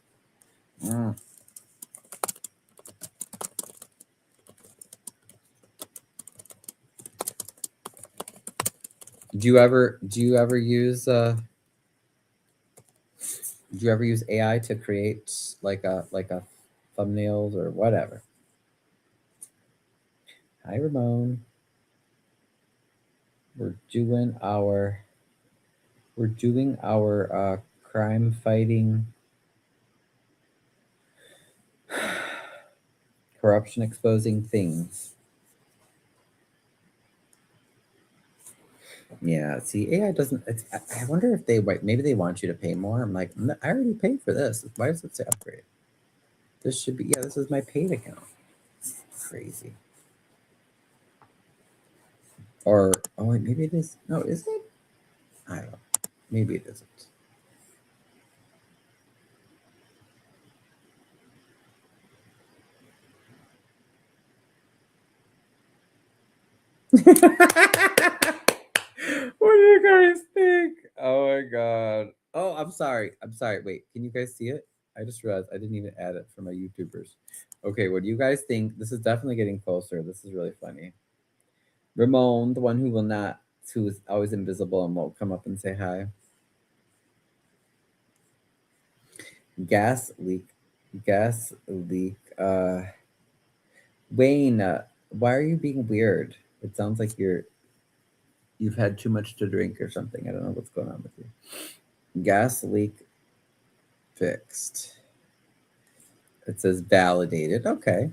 Do you ever use AI to create like a thumbnails or whatever? Hi Ramon. We're doing our crime fighting, corruption exposing things. Yeah, see, AI doesn't. I wonder if maybe they want you to pay more. I'm like, I already paid for this. Why does it say upgrade? This should be, yeah, this is my paid account. Crazy. Or, oh, wait, maybe it is. No, is it? I don't know. Maybe it isn't. What do you guys think? Oh my god. Oh, I'm sorry. Wait, can you guys see it? I just realized I didn't even add it for my YouTubers. Okay, what do you guys think? This is definitely getting closer. This is really funny. Ramon, the one who is always invisible and won't come up and say hi. Gas leak. Wayne, why are you being weird? It sounds like you've had too much to drink or something. I don't know what's going on with you. Gas leak fixed. It says validated. Okay.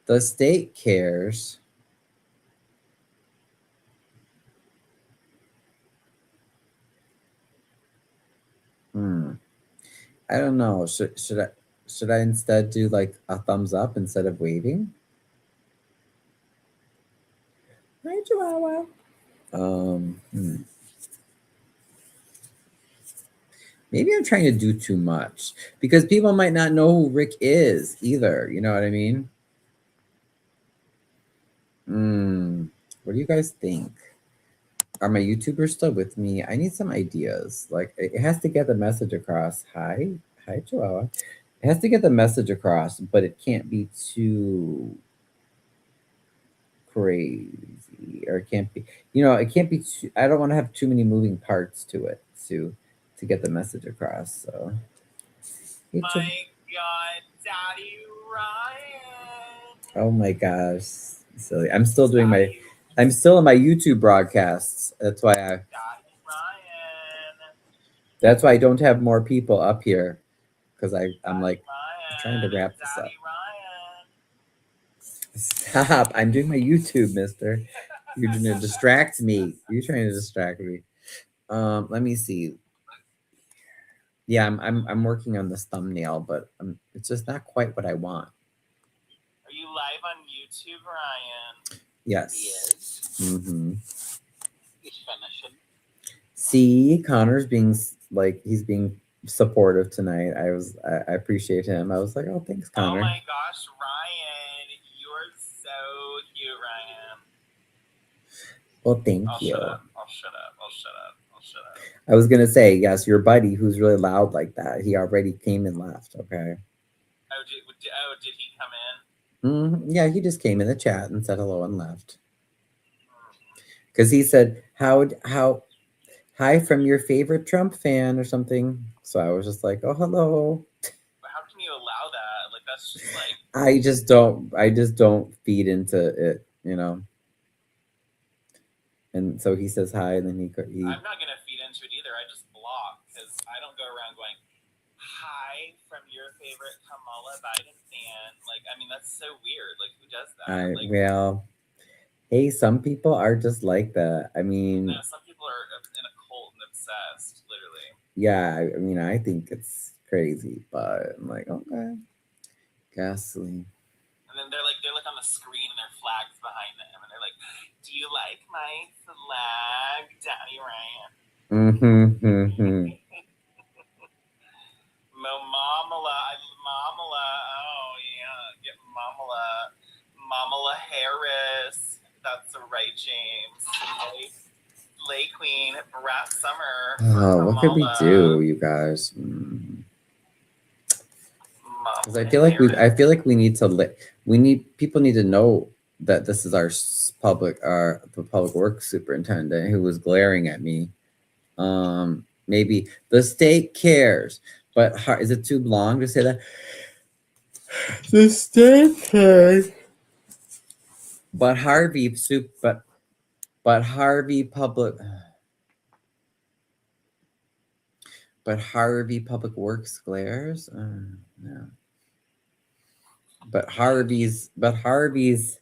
The state cares. I don't know. Should I instead do like a thumbs up instead of waving? Hi, Chihuahua. Maybe I'm trying to do too much because people might not know who Rick is either. You know what I mean? What do you guys think? Are my YouTubers still with me? I need some ideas. Like, it has to get the message across. Hi, Chihuahua. It has to get the message across, but it can't be too crazy, or it can't be, it can't be too, I don't want to have too many moving parts to it to get the message across. So My God, Daddy Ryan. Oh my gosh, silly. I'm still in my YouTube broadcasts. That's why I don't have more people up here, because I'm like trying to wrap this up. Stop. I'm doing my YouTube, mister. You're going to distract me. You're trying to distract me. Let me see. Yeah, I'm working on this thumbnail, but it's just not quite what I want. Are you live on YouTube, Ryan? Yes. Yes. Mm-hmm. He's finishing. See, Connor's being he's being supportive tonight. I appreciate him. I was like, oh, thanks, Connor. Oh my gosh, Ryan, you're so cute, Ryan. Well, thank you. I'll shut up. I was gonna say, yes, your buddy who's really loud like that. He already came and left. Okay. Did he come in? Yeah, he just came in the chat and said hello and left. Because he said, hi from your favorite Trump fan or something. So I was just like, oh, hello. How can you allow that? Like, that's just like. I just don't feed into it, And so he says hi, and then he I'm not gonna feed into it either. I just block, because I don't go around going, hi from your favorite Kamala Biden fan. Like, I mean, that's so weird. Like, who does that? Well, hey, some people are just like that. I mean, some people are in a cult and obsessed, literally. Yeah, I mean, I think it's crazy, but I'm like, okay, gasoline. And then they're like on the screen and their flags behind them, and they're like, do you like my flag, Daddy Ryan? Mamala. Oh yeah, get Mamala Harris. That's the right, James. Lay Queen, Brat Summer. Oh, what could we do, you guys? Because I feel like we need to people need to know that this is our the public works superintendent who was glaring at me. Maybe the state cares, but is it too long to say that? The state cares, but Harvey public. But Harvey Public Works glares. No. But Harvey's. But Harvey.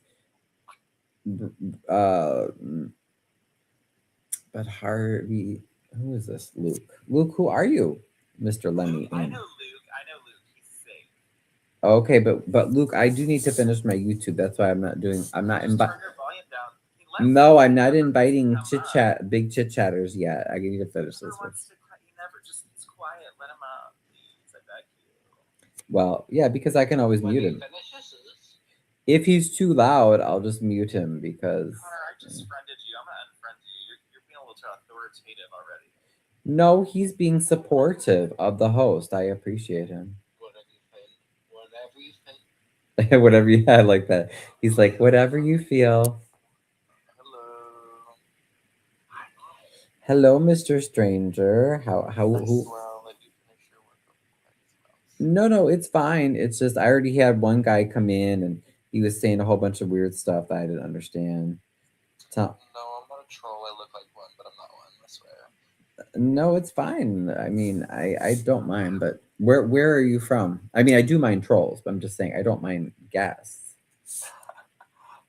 Who is this? Luke. Luke, who are you, Mr. Lemmy? I know Luke. He's safe. Okay, but Luke, I do need to finish my YouTube. That's why I'm not inviting. No, I'm not inviting big chit chatters yet. I need to finish this one. It's quiet. Let him out, please. I beg you. Well, yeah, because I can always mute him. If he's too loud, I'll just mute him because. Connor, I just friended you. I'm gonna unfriend you. You're being a little too authoritative already. No, he's being supportive of the host. I appreciate him. Whatever you think. Whatever you had like that. He's like, whatever you feel. Hello, Mr. Stranger. No, it's fine. It's just I already had one guy come in and he was saying a whole bunch of weird stuff that I didn't understand. No, I'm not a troll. I look like one, but I'm not one, I swear. No, it's fine. I mean, I don't mind, but where are you from? I mean, I do mind trolls, but I'm just saying I don't mind guests.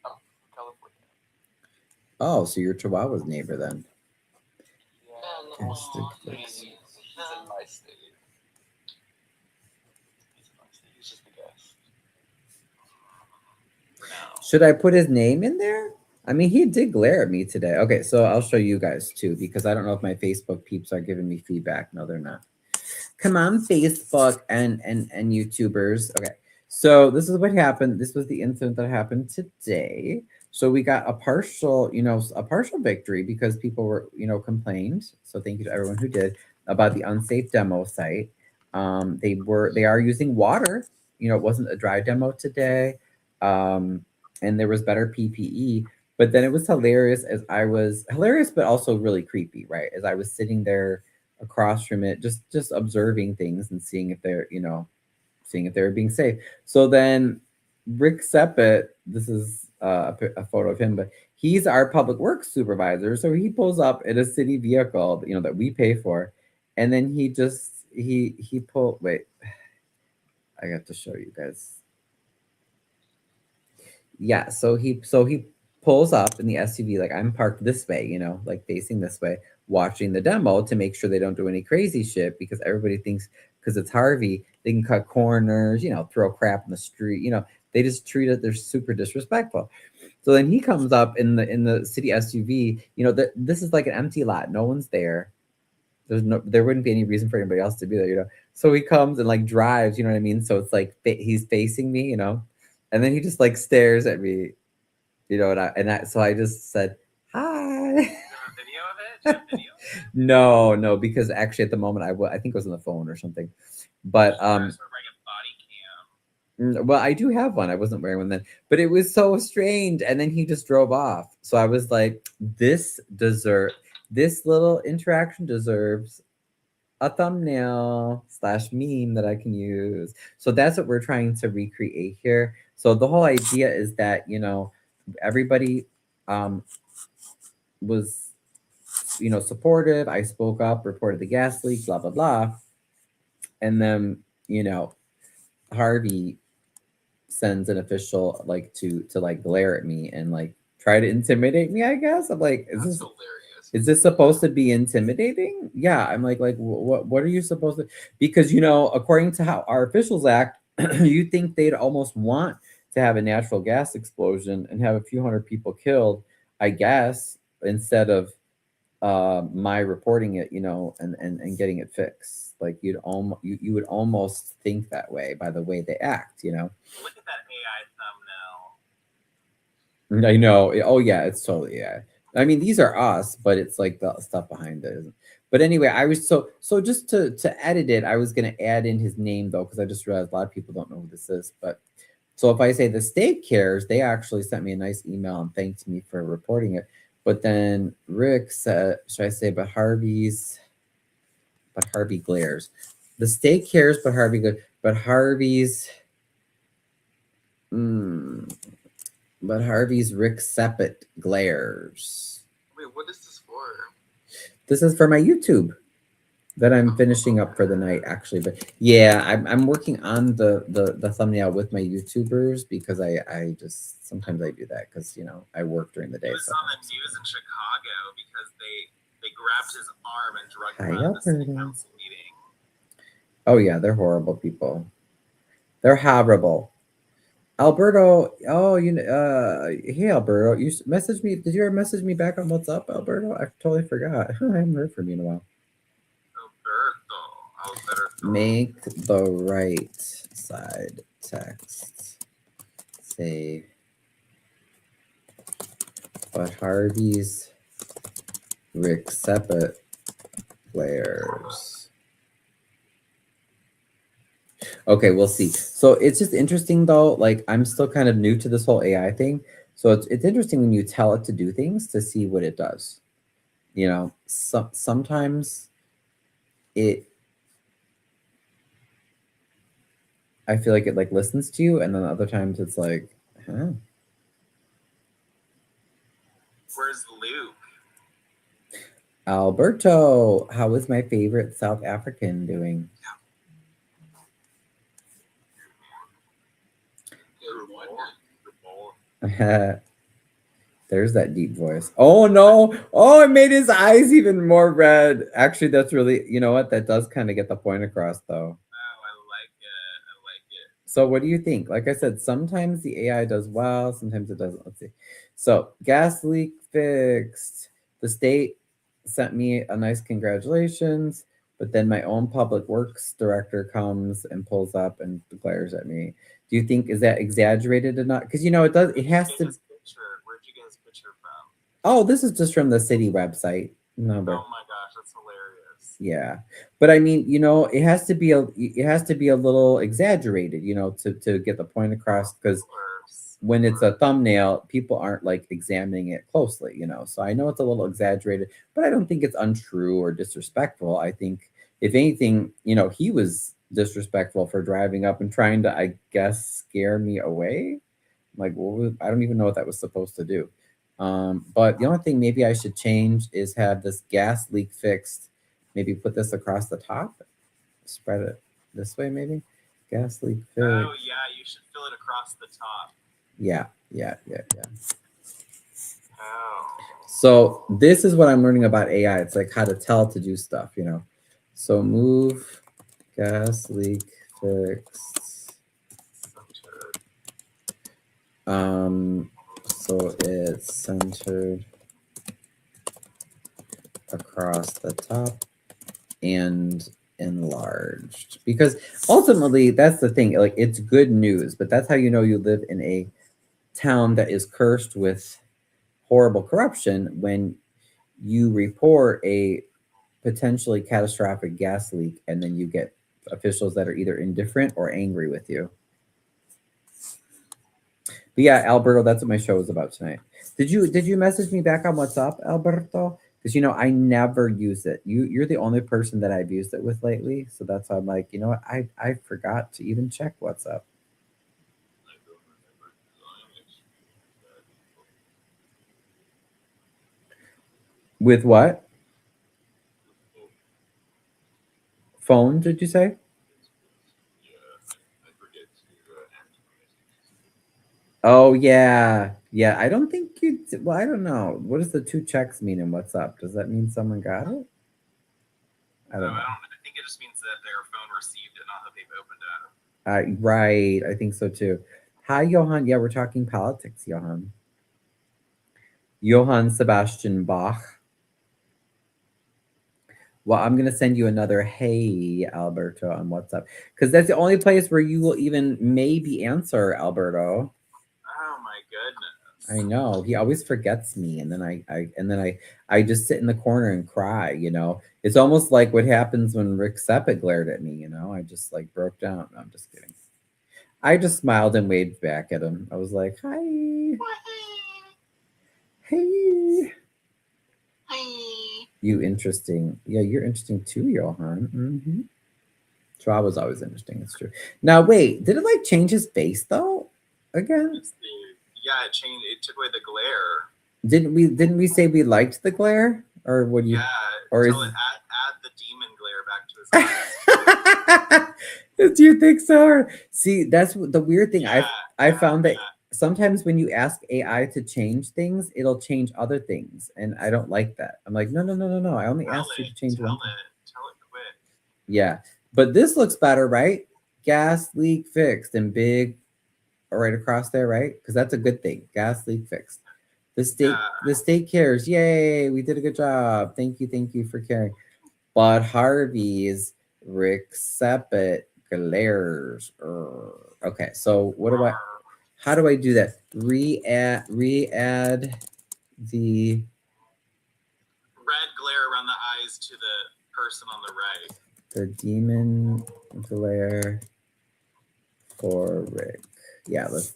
I'm from California. Oh, so you're Chihuahua's neighbor then. He's in my state. He's just a guest. Should I put his name in there? I mean, he did glare at me today. Okay, so I'll show you guys too, because I don't know if my Facebook peeps are giving me feedback. No, they're not. Come on, Facebook and YouTubers. Okay, so this is what happened. This was the incident that happened today. So we got a partial victory because people were, complained. So thank you to everyone who did about the unsafe demo site. They are using water. It wasn't a dry demo today. And there was better PPE. But then it was hilarious but also really creepy, right? As I was sitting there across from it, just observing things and seeing if they're, seeing if they were being safe. So then Rick Seppet, this is a photo of him, but he's our public works supervisor. So he pulls up in a city vehicle, that we pay for. And then he pulled, wait, I got to show you guys. Yeah, so he pulls up in the SUV, like I'm parked this way, like facing this way, watching the demo to make sure they don't do any crazy shit because everybody thinks because it's Harvey, they can cut corners, throw crap in the street, they just treat it, they're super disrespectful. So then he comes up in the city SUV, this is like an empty lot, no one's there. There wouldn't be any reason for anybody else to be there, So he comes and like drives, you know what I mean? So it's like he's facing me, and then he just like stares at me, so I just said, hi. Do you have a video of it? No, because actually at the moment I think it was on the phone or something. But well, I do have one. I wasn't wearing one then, but it was so strange. And then he just drove off. So I was like, this little interaction deserves a thumbnail / meme that I can use. So that's what we're trying to recreate here. So the whole idea is that, everybody was, supportive. I spoke up, reported the gas leak, blah, blah, blah. And then, Harvey sends an official to glare at me and try to intimidate me, I guess. I'm like, is this supposed to be intimidating? Yeah, I'm like what are you supposed to? Because according to how our officials act, you think they'd almost want to have a natural gas explosion and have a few hundred people killed, I guess, instead of my reporting it, and getting it fixed. Like you would almost think that way by the way they act, Look at that AI thumbnail. I know. Oh yeah, it's totally AI. I mean, these are us, but it's like the stuff behind it. But anyway, I was so just to edit it, I was gonna add in his name though, because I just realized a lot of people don't know who this is. But So if I say the state cares, they actually sent me a nice email and thanked me for reporting it. But then Rick said, should I say, but Harvey glares. The state cares, but Harvey glares. But Harvey's Rick Sepet glares. Wait, what is this for? This is for my YouTube that I'm finishing up for the night, actually. But yeah, I'm working on the thumbnail with my YouTubers because I just sometimes I do that because I work during the day. He was so. on the news in Chicago because they grabbed his arm and dragged him Hi, out of the city Alberta. council meeting. Oh yeah, they're horrible people. They're horrible. Alberto, oh hey Alberto, you messaged me. Did you ever message me back on what's up, Alberto? I totally forgot. I haven't heard from you in a while. Alberto. Make the right side text say, but Harvey's Rick Sepet players. Okay, we'll see. So it's just interesting though. Like I'm still kind of new to this whole AI thing. So it's interesting when you tell it to do things to see what it does. Sometimes I feel like it like listens to you, and then other times it's like, huh. Where's Luke? Alberto, how is my favorite South African doing? There's that deep voice. Oh no. Oh, it made his eyes even more red. Actually, that's really, you know what? That does kind of get the point across though. Oh, I like it. So what do you think? Like I said, sometimes the AI does well, sometimes it doesn't. Let's see. So gas leak fixed. The state sent me a nice congratulations, but then my own public works director comes and pulls up and glares at me. Do you think, is that exaggerated or not? Because it has to. Where'd you get this picture from? Oh, this is just from the city website. No, but Oh my gosh, that's hilarious. yeah, but I mean, it has to be a little exaggerated, to get the point across, because when it's a thumbnail, people aren't like examining it closely, So I know it's a little exaggerated, but I don't think it's untrue or disrespectful. I think if anything, he was disrespectful for driving up and trying to, I guess, scare me away. Like, I don't even know what that was supposed to do. But the only thing maybe I should change is have this gas leak fixed. Maybe put this across the top, spread it this way, maybe. Gas leak fixed. Oh yeah, you should fill it across the top. Yeah. Oh. So this is what I'm learning about AI. It's like how to tell to do stuff, So move gas leak fixed. So it's centered across the top and enlarged, because ultimately that's the thing. Like, it's good news, but that's how you live in a town that is cursed with horrible corruption when you report a potentially catastrophic gas leak and then you get officials that are either indifferent or angry with you. But yeah, Alberto, that's what my show is about tonight. Did you message me back on what's up, Alberto? Because I never use it. You're the only person that I've used it with lately, so that's why I'm like, you know what? I forgot to even check what's up. With what? Phone, did you say? Oh yeah. I don't think well, I don't know. What does the 2 checks mean and what's up? Does that mean someone got it? I don't know. I think it just means that their phone received it, not that they've opened it. Right. I think so too. Hi, Johann. Yeah, we're talking politics, Johann. Johann Sebastian Bach. Well, I'm going to send you another hey, Alberto, on WhatsApp, because that's the only place where you will even maybe answer, Alberto. Oh my goodness. I know. He always forgets me, and then I just sit in the corner and cry, It's almost like what happens when Rick Sepet glared at me, I just like broke down. No, I'm just kidding. I just smiled and waved back at him. I was like, hi. Hey. Hi. You interesting. Yeah, you're interesting too, Johan. Mm-hmm. Schwab was always interesting. It's true. Now, wait, did it like change his face though? Again? Yeah, it changed. It took away the glare. Didn't we say we liked the glare? Or would you? Yeah, Or tell is it add the demon glare back to his eyes. Do you think so? See, that's the weird thing. I Yeah, found that yeah. sometimes when you ask AI to change things, it'll change other things, and I don't like that. I'm like, no. I only Tell asked you it, to change tell one it, thing. tell it quit. Yeah, but this looks better, right? Gas leak fixed and big, right across there, right? Because that's a good thing. Gas leak fixed. The state cares. Yay! We did a good job. Thank you for caring. But Harvey's Rick Sepet glares. Okay, so what do I? How do I do that? Re-add the Red glare around the eyes to the person on the right. the demon glare for Rick. Yeah, let's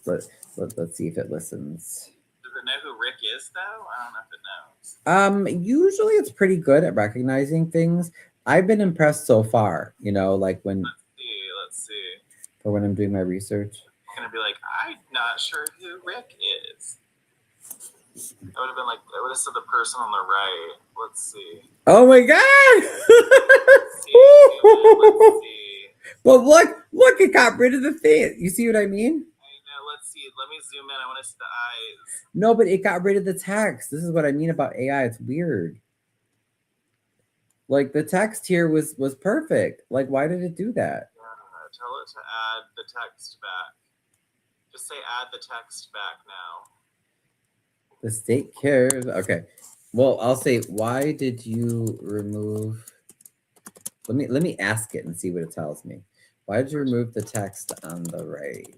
see if it listens. Does it know who Rick is though? I don't know if it knows. Usually it's pretty good at recognizing things. I've been impressed so far, you know, like when Let's see. for when I'm doing my research. I'm gonna be like, I'm not sure who Rick is. I would have been like, I would have said the person on the right. Let's see. Oh my god! Let's see. But look, it got rid of the thing. You see what I mean? I know. Let's see. Let me zoom in. I want to see the eyes. No, but it got rid of the text. This is what I mean about AI. It's weird. Like the text here was perfect. Like, why did it do that? Tell it to add the text back. Just say add the text back now. The state cares. Okay. Well, I'll say, why did you remove? Let me ask it and see what it tells me. Why did you remove the text on the right?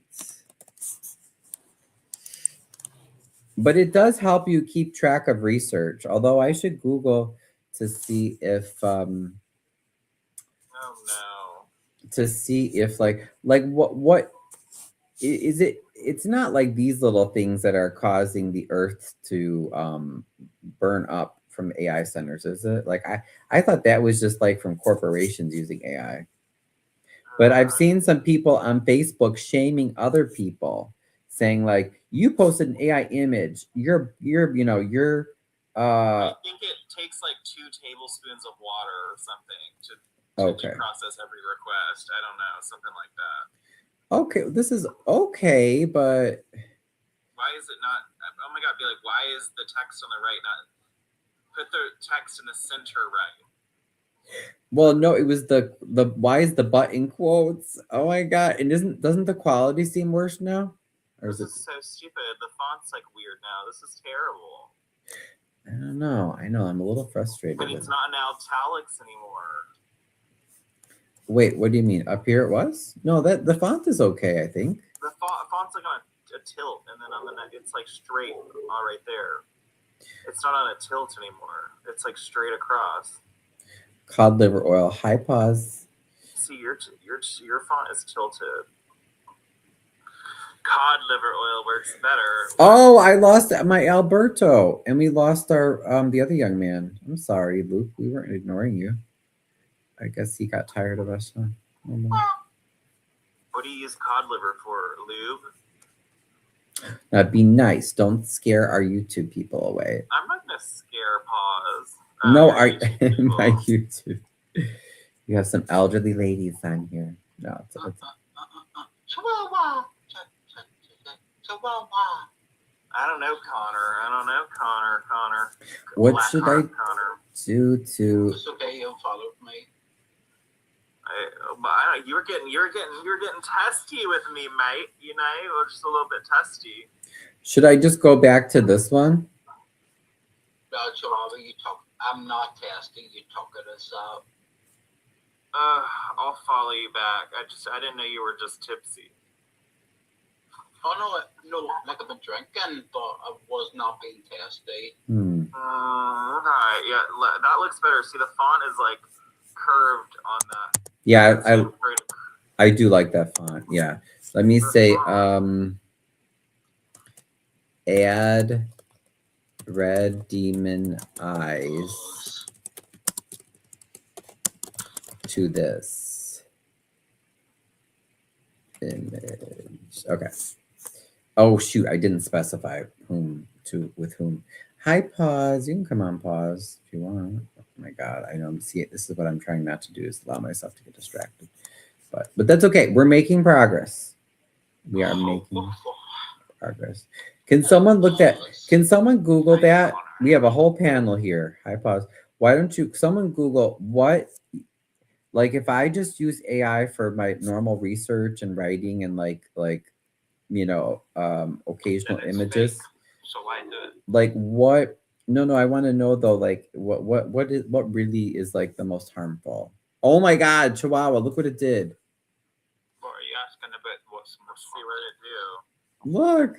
But it does help you keep track of research. Although I should Google to see if Oh no. to see if like what is it? It's not like these little things that are causing the earth to burn up from AI centers, is it? Like I thought that was just like from corporations using AI. But I've seen some people on Facebook shaming other people, saying like, you posted an AI image. You're I think it takes like 2 tablespoons of water or something to process every request. I don't know, something like that. Okay, this is okay, but why is it not? Oh my god! Be like, why is the text on the right not? Put the text in the center right. Well, no, it was the why is the butt in quotes? Oh my god! And doesn't the quality seem worse now? Or this is so stupid. The font's like weird now. This is terrible. I don't know. I know. I'm a little frustrated. And it's not in italics anymore. Wait, what do you mean? Up here it was? No, that the font is okay, I think. The font's like on a tilt, and then on the neck, it's like straight, all right there. It's not on a tilt anymore. It's like straight across. Cod liver oil. High pause. See, your font is tilted. Cod liver oil works better. Oh, I lost my Alberto, and we lost our the other young man. I'm sorry, Luke. We weren't ignoring you. I guess he got tired of us. Huh? Oh, no. What do you use cod liver for? Lube? Now, be nice. Don't scare our YouTube people away. I'm not gonna scare pause. No, my YouTube. You have some elderly ladies on here. No, it's Chihuahua. Chihuahua. I don't know, Connor. What Black should Connor. do to? It's okay. You followed me. You were getting testy with me, mate. You know, you were just a little bit testy. Should I just go back to this one? No, Chihuahua, you talk. I'm not testing. You talking us up. I'll follow you back. I didn't know you were just tipsy. Oh no, like I've been drinking, but I was not being testy. Okay, yeah, that looks better. See, the font is like curved on that. Yeah, I do like that font. Yeah, Let me say, add red demon eyes to this image. Okay. Oh shoot, I didn't specify whom to with whom. Hi, pause. You can come on pause if you want. Oh my god, I know I'm see it. This is what I'm trying not to do, is allow myself to get distracted. But that's okay. We're making progress. We are making progress. Can someone look at, can someone Google that? We have a whole panel here. Hi, pause. Why don't you, someone Google what, like if I just use AI for my normal research and writing and like, you know, occasional images. Fake, so why do it? Like what, no, I want to know though, like what really is like the most harmful? Oh my God, Chihuahua, look what it did. What are you asking about? What's most See what it do. Look.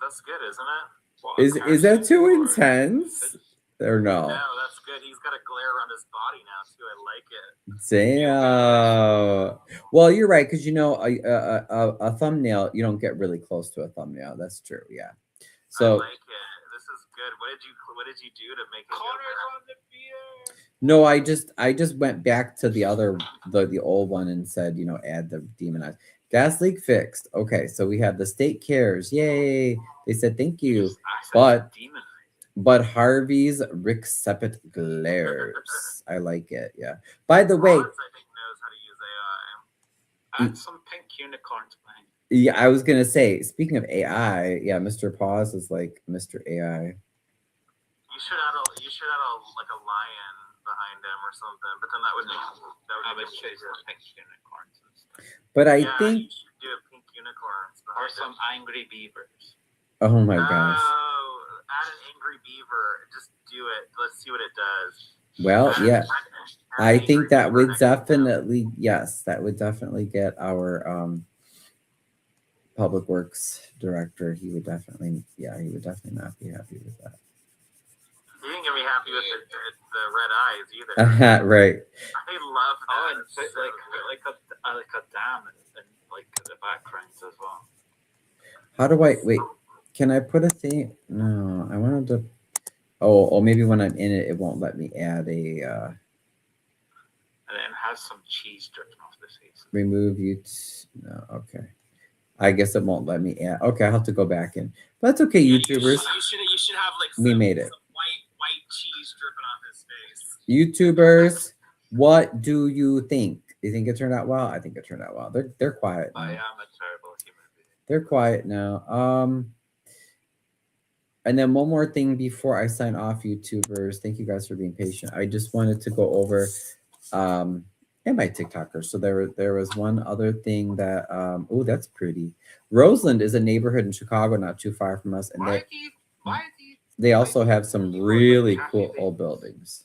That's good, isn't it? what Is that too or- intense? Or no? No, that's good. He's got a glare around his body now too. I like it. Damn. Well, you're right, because you know a thumbnail, you don't get really close to a thumbnail. That's true. Yeah. I So like it. This is good. What did you do to make it Connor's good? on the beer. no, I just went back to the other the old one and said, you know, add the demonized. Gas leak fixed. Okay, so we have the state cares. Yay. They said thank you. But Harvey's Rick Sepet glares. I like it. Yeah. By the way, Roz, I think knows how to use AI. Add some pink unicorns behind. yeah, I was gonna say, speaking of AI, yeah, Mr. Pause is like Mr. AI. You should add like a lion behind him or something. But then that would make I would make say it some pink unicorns and stuff. But I yeah, think, you should do a pink unicorns Or behind some him. angry beavers. oh my gosh. Oh, add an angry beaver. Just do it. Let's see what it does. Well, yeah, Add I an think angry that beaver would next to him. definitely, yes, that would definitely get our public works director. He would definitely, yeah, he would definitely not be happy with that. You ain't gonna be happy with the red eyes either. Right. I love that. Oh, and It's put so like a dam and like the backgrounds as well. How do I, wait, can I put a thing? No, I wanted to, oh, maybe when I'm in it, it won't let me add a, And then has some cheese dripping off the face. remove you, no, okay. I guess it won't let me add, okay, I'll have to go back in. But that's okay, You YouTubers. should have like We some, made it. some white cheese dripping off his face. YouTubers, what do you think? Do you think it turned out well? I think it turned out well. They're quiet I am now. a terrible human being. They're quiet now. And then one more thing before I sign off, YouTubers. Thank you guys for being patient. I just wanted to go over and my TikTokers. So there was one other thing that oh, that's pretty. Roseland is a neighborhood in Chicago, not too far from us, and they also have some really cool old buildings.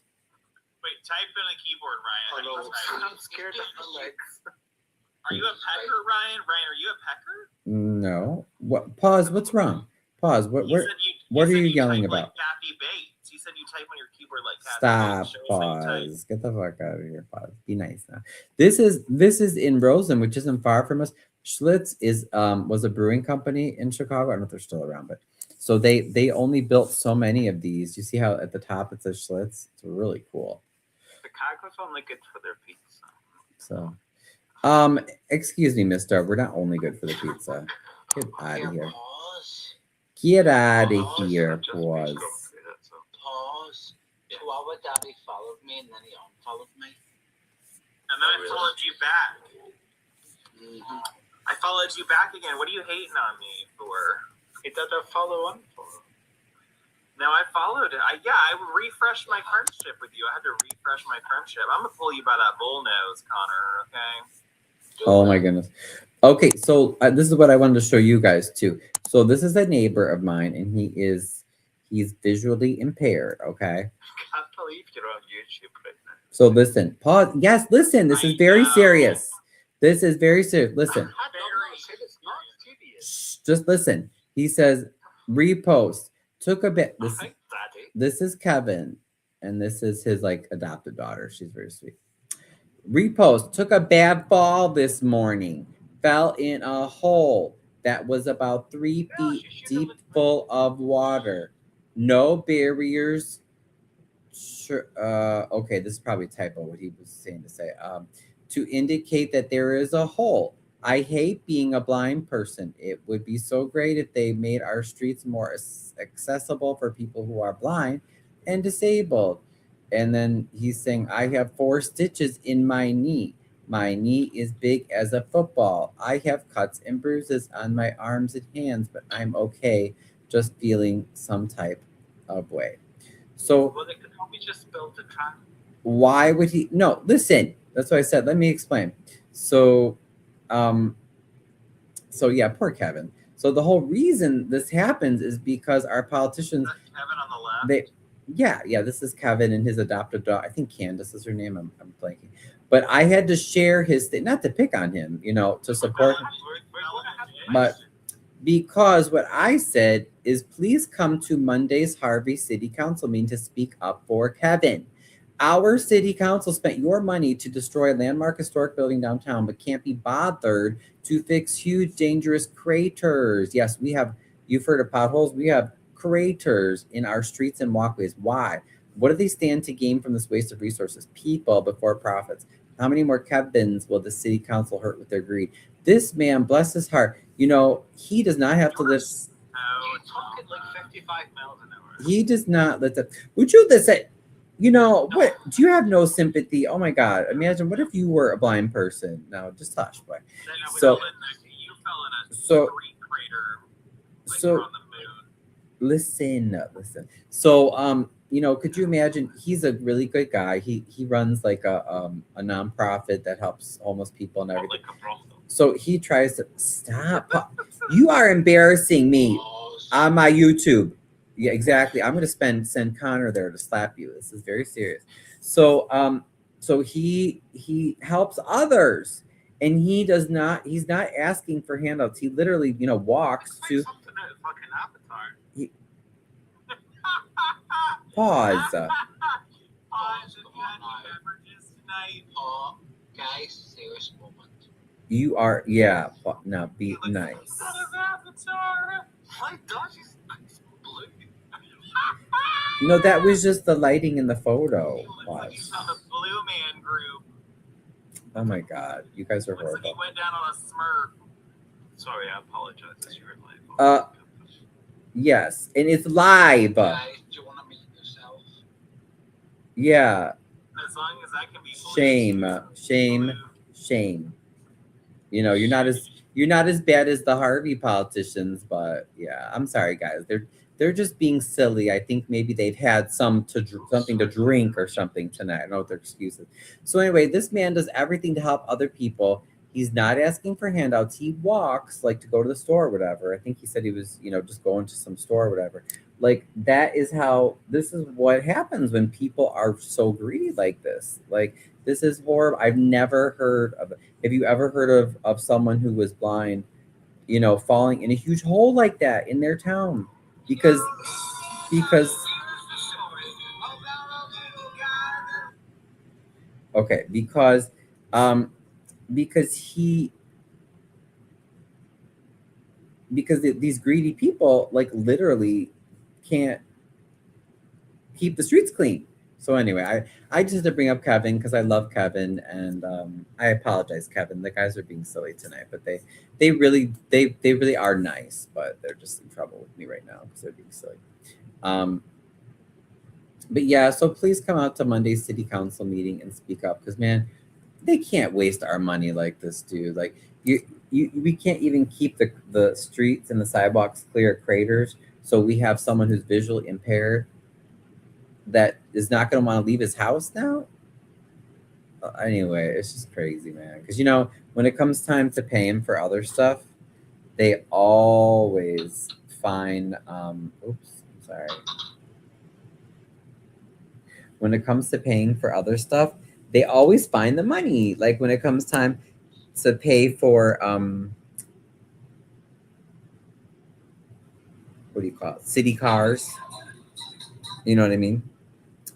Wait, type in a keyboard, Ryan. How do you type? I'm scared of the legs. Are you a pecker, Ryan? Ryan, are you a pecker? No. What? Pause. What's wrong? Pause. What? He Where? said What are said you yelling type about? Like Kathy Bates. He said you type on your keyboard like Kathy Stop. Bates. Show us how you type. Pause. Get the fuck out of here. Pause. Be nice now. This is in Roseland, which isn't far from us. Schlitz is was a brewing company in Chicago. I don't know if they're still around, but so they only built so many of these. You see how at the top it says Schlitz? It's really cool. Chicago's only good for their pizza. So excuse me, mister. We're not only good for the pizza. Get out of here. Pause. Get out of Pause, here. not just Pause. Mexico, that's all. Pause. Yeah. Chihuahua Daddy followed me and then he unfollowed me. And then I really? followed you back. Mm-hmm. I followed you back again. What are you hating on me for? It did a follow on follow. No, I followed it. I refreshed my friendship with you. I had to refresh my friendship. I'm gonna pull you by that bull nose, Connor. Okay. Oh my goodness. Okay, so this is what I wanted to show you guys too. So this is a neighbor of mine, and he's visually impaired. Okay. I can't believe you're on YouTube right now. So listen, pause. Yes, listen. This is very serious. This is very serious. Listen. It's not tedious. Shh, just listen. He says repost. Took a bit. I think Daddy. This is Kevin, and this is his like adopted daughter. She's very sweet. Repost. Took a bad fall this morning. fell in a hole that was about 3 feet deep, full of water. No barriers. Sure. Okay, this is probably a typo what he was saying to say. To indicate that there is a hole. I hate being a blind person. It would be so great if they made our streets more accessible for people who are blind and disabled. And then he's saying, I have 4 stitches in my knee. My knee is big as a football. I have cuts and bruises on my arms and hands, but I'm okay, just feeling some type of way. So Well, they could probably just build a track. why would he? No, listen. That's what I said. Let me explain. So, yeah, poor Kevin. So the whole reason this happens is because our politicians. Is that Kevin on the left? Yeah. This is Kevin and his adopted daughter. I think Candace is her name. I'm blanking. But I had to share his thing, not to pick on him, to support him, but because what I said is please come to Monday's Harvey City Council meeting to speak up for Kevin. Our city council spent your money to destroy a landmark historic building downtown, but can't be bothered to fix huge, dangerous craters. Yes, you've heard of potholes. We have craters in our streets and walkways. Why? What do they stand to gain from this waste of resources? People before profits. How many more Kevins will the city council hurt with their greed? This man, bless his heart, he does not have to live. No, it's talking like 55 miles an hour. He does not let the. Would you listen? What? Do you have no sympathy? Oh my God! Imagine what if you were a blind person? No, just hush, boy. So, you fell in a so, street crater, like so. you're on the moon. Listen. So, could you imagine? He's a really good guy. He runs like a nonprofit that helps homeless people and everything. So he tries to stop. You are embarrassing me on my YouTube. Yeah, exactly. I'm gonna send Connor there to slap you. This is very serious. So he helps others, and he's not asking for handouts. He literally, walks to. Pause. Guys, serious moment. You are, now be nice. No, that was just the lighting in the photo. Pause. Blue Man Group. Oh my God, you guys are horrible. He went down on a Smurf. Sorry, I apologize. You were live. Yes, and it's live. Guys, do you want to meet yourself? Yeah. As long as I can be. Shame. You're not as bad as the Harvey politicians, but yeah, I'm sorry, guys. They're just being silly. I think maybe they've had something to drink or something tonight. I don't know what their excuses. So anyway, this man does everything to help other people. He's not asking for handouts. He walks like to go to the store or whatever. I think he said he was, just going to some store or whatever. Like this is what happens when people are so greedy like this. Like this is horrible. I've never heard of. Have you ever heard of someone who was blind, falling in a huge hole like that in their town? Because these greedy people like literally can't keep the streets clean. So anyway, I just had to bring up Kevin because I love Kevin, and I apologize, Kevin. The guys are being silly tonight, but they really are nice, but they're just in trouble with me right now because they're being silly. But yeah, so please come out to Monday's city council meeting and speak up because man, they can't waste our money like this, dude. Like we can't even keep the streets and the sidewalks clear of craters. So we have someone who's visually impaired that is not going to want to leave his house now. Anyway, it's just crazy, man. Because when it comes time to pay him for other stuff, they always find. When it comes to paying for other stuff, they always find the money. Like when it comes time to pay for what do you call it? City cars. You know what I mean?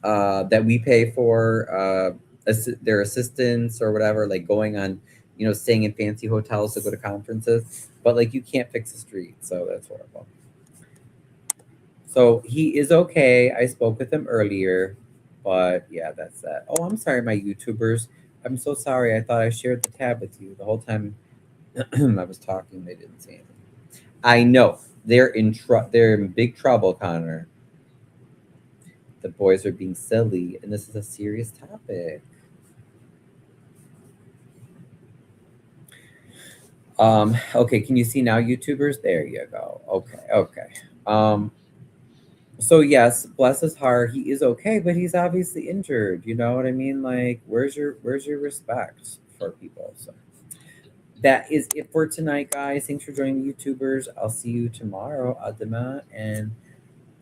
That we pay for their assistance or whatever, like going on you know, staying in fancy hotels to go to conferences, but like you can't fix the street, so that's horrible. So he is okay. I spoke with him earlier, but yeah, that's that. Oh, I'm sorry, my YouTubers. I'm so sorry. I thought I shared the tab with you the whole time I was talking. They didn't say anything. I know they're in big trouble, Connor. The boys are being silly, and this is a serious topic. Okay, can you see now, YouTubers? There you go. Okay. So yes, bless his heart, he is okay, but he's obviously injured. You know what I mean? Like, where's your respect for people? So that is it for tonight, guys. Thanks for joining the YouTubers. I'll see you tomorrow, Adama, and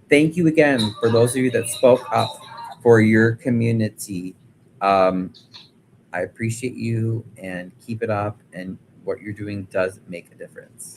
thank you again for those of you that spoke up for your community. I appreciate you and keep it up. And what you're doing does make a difference.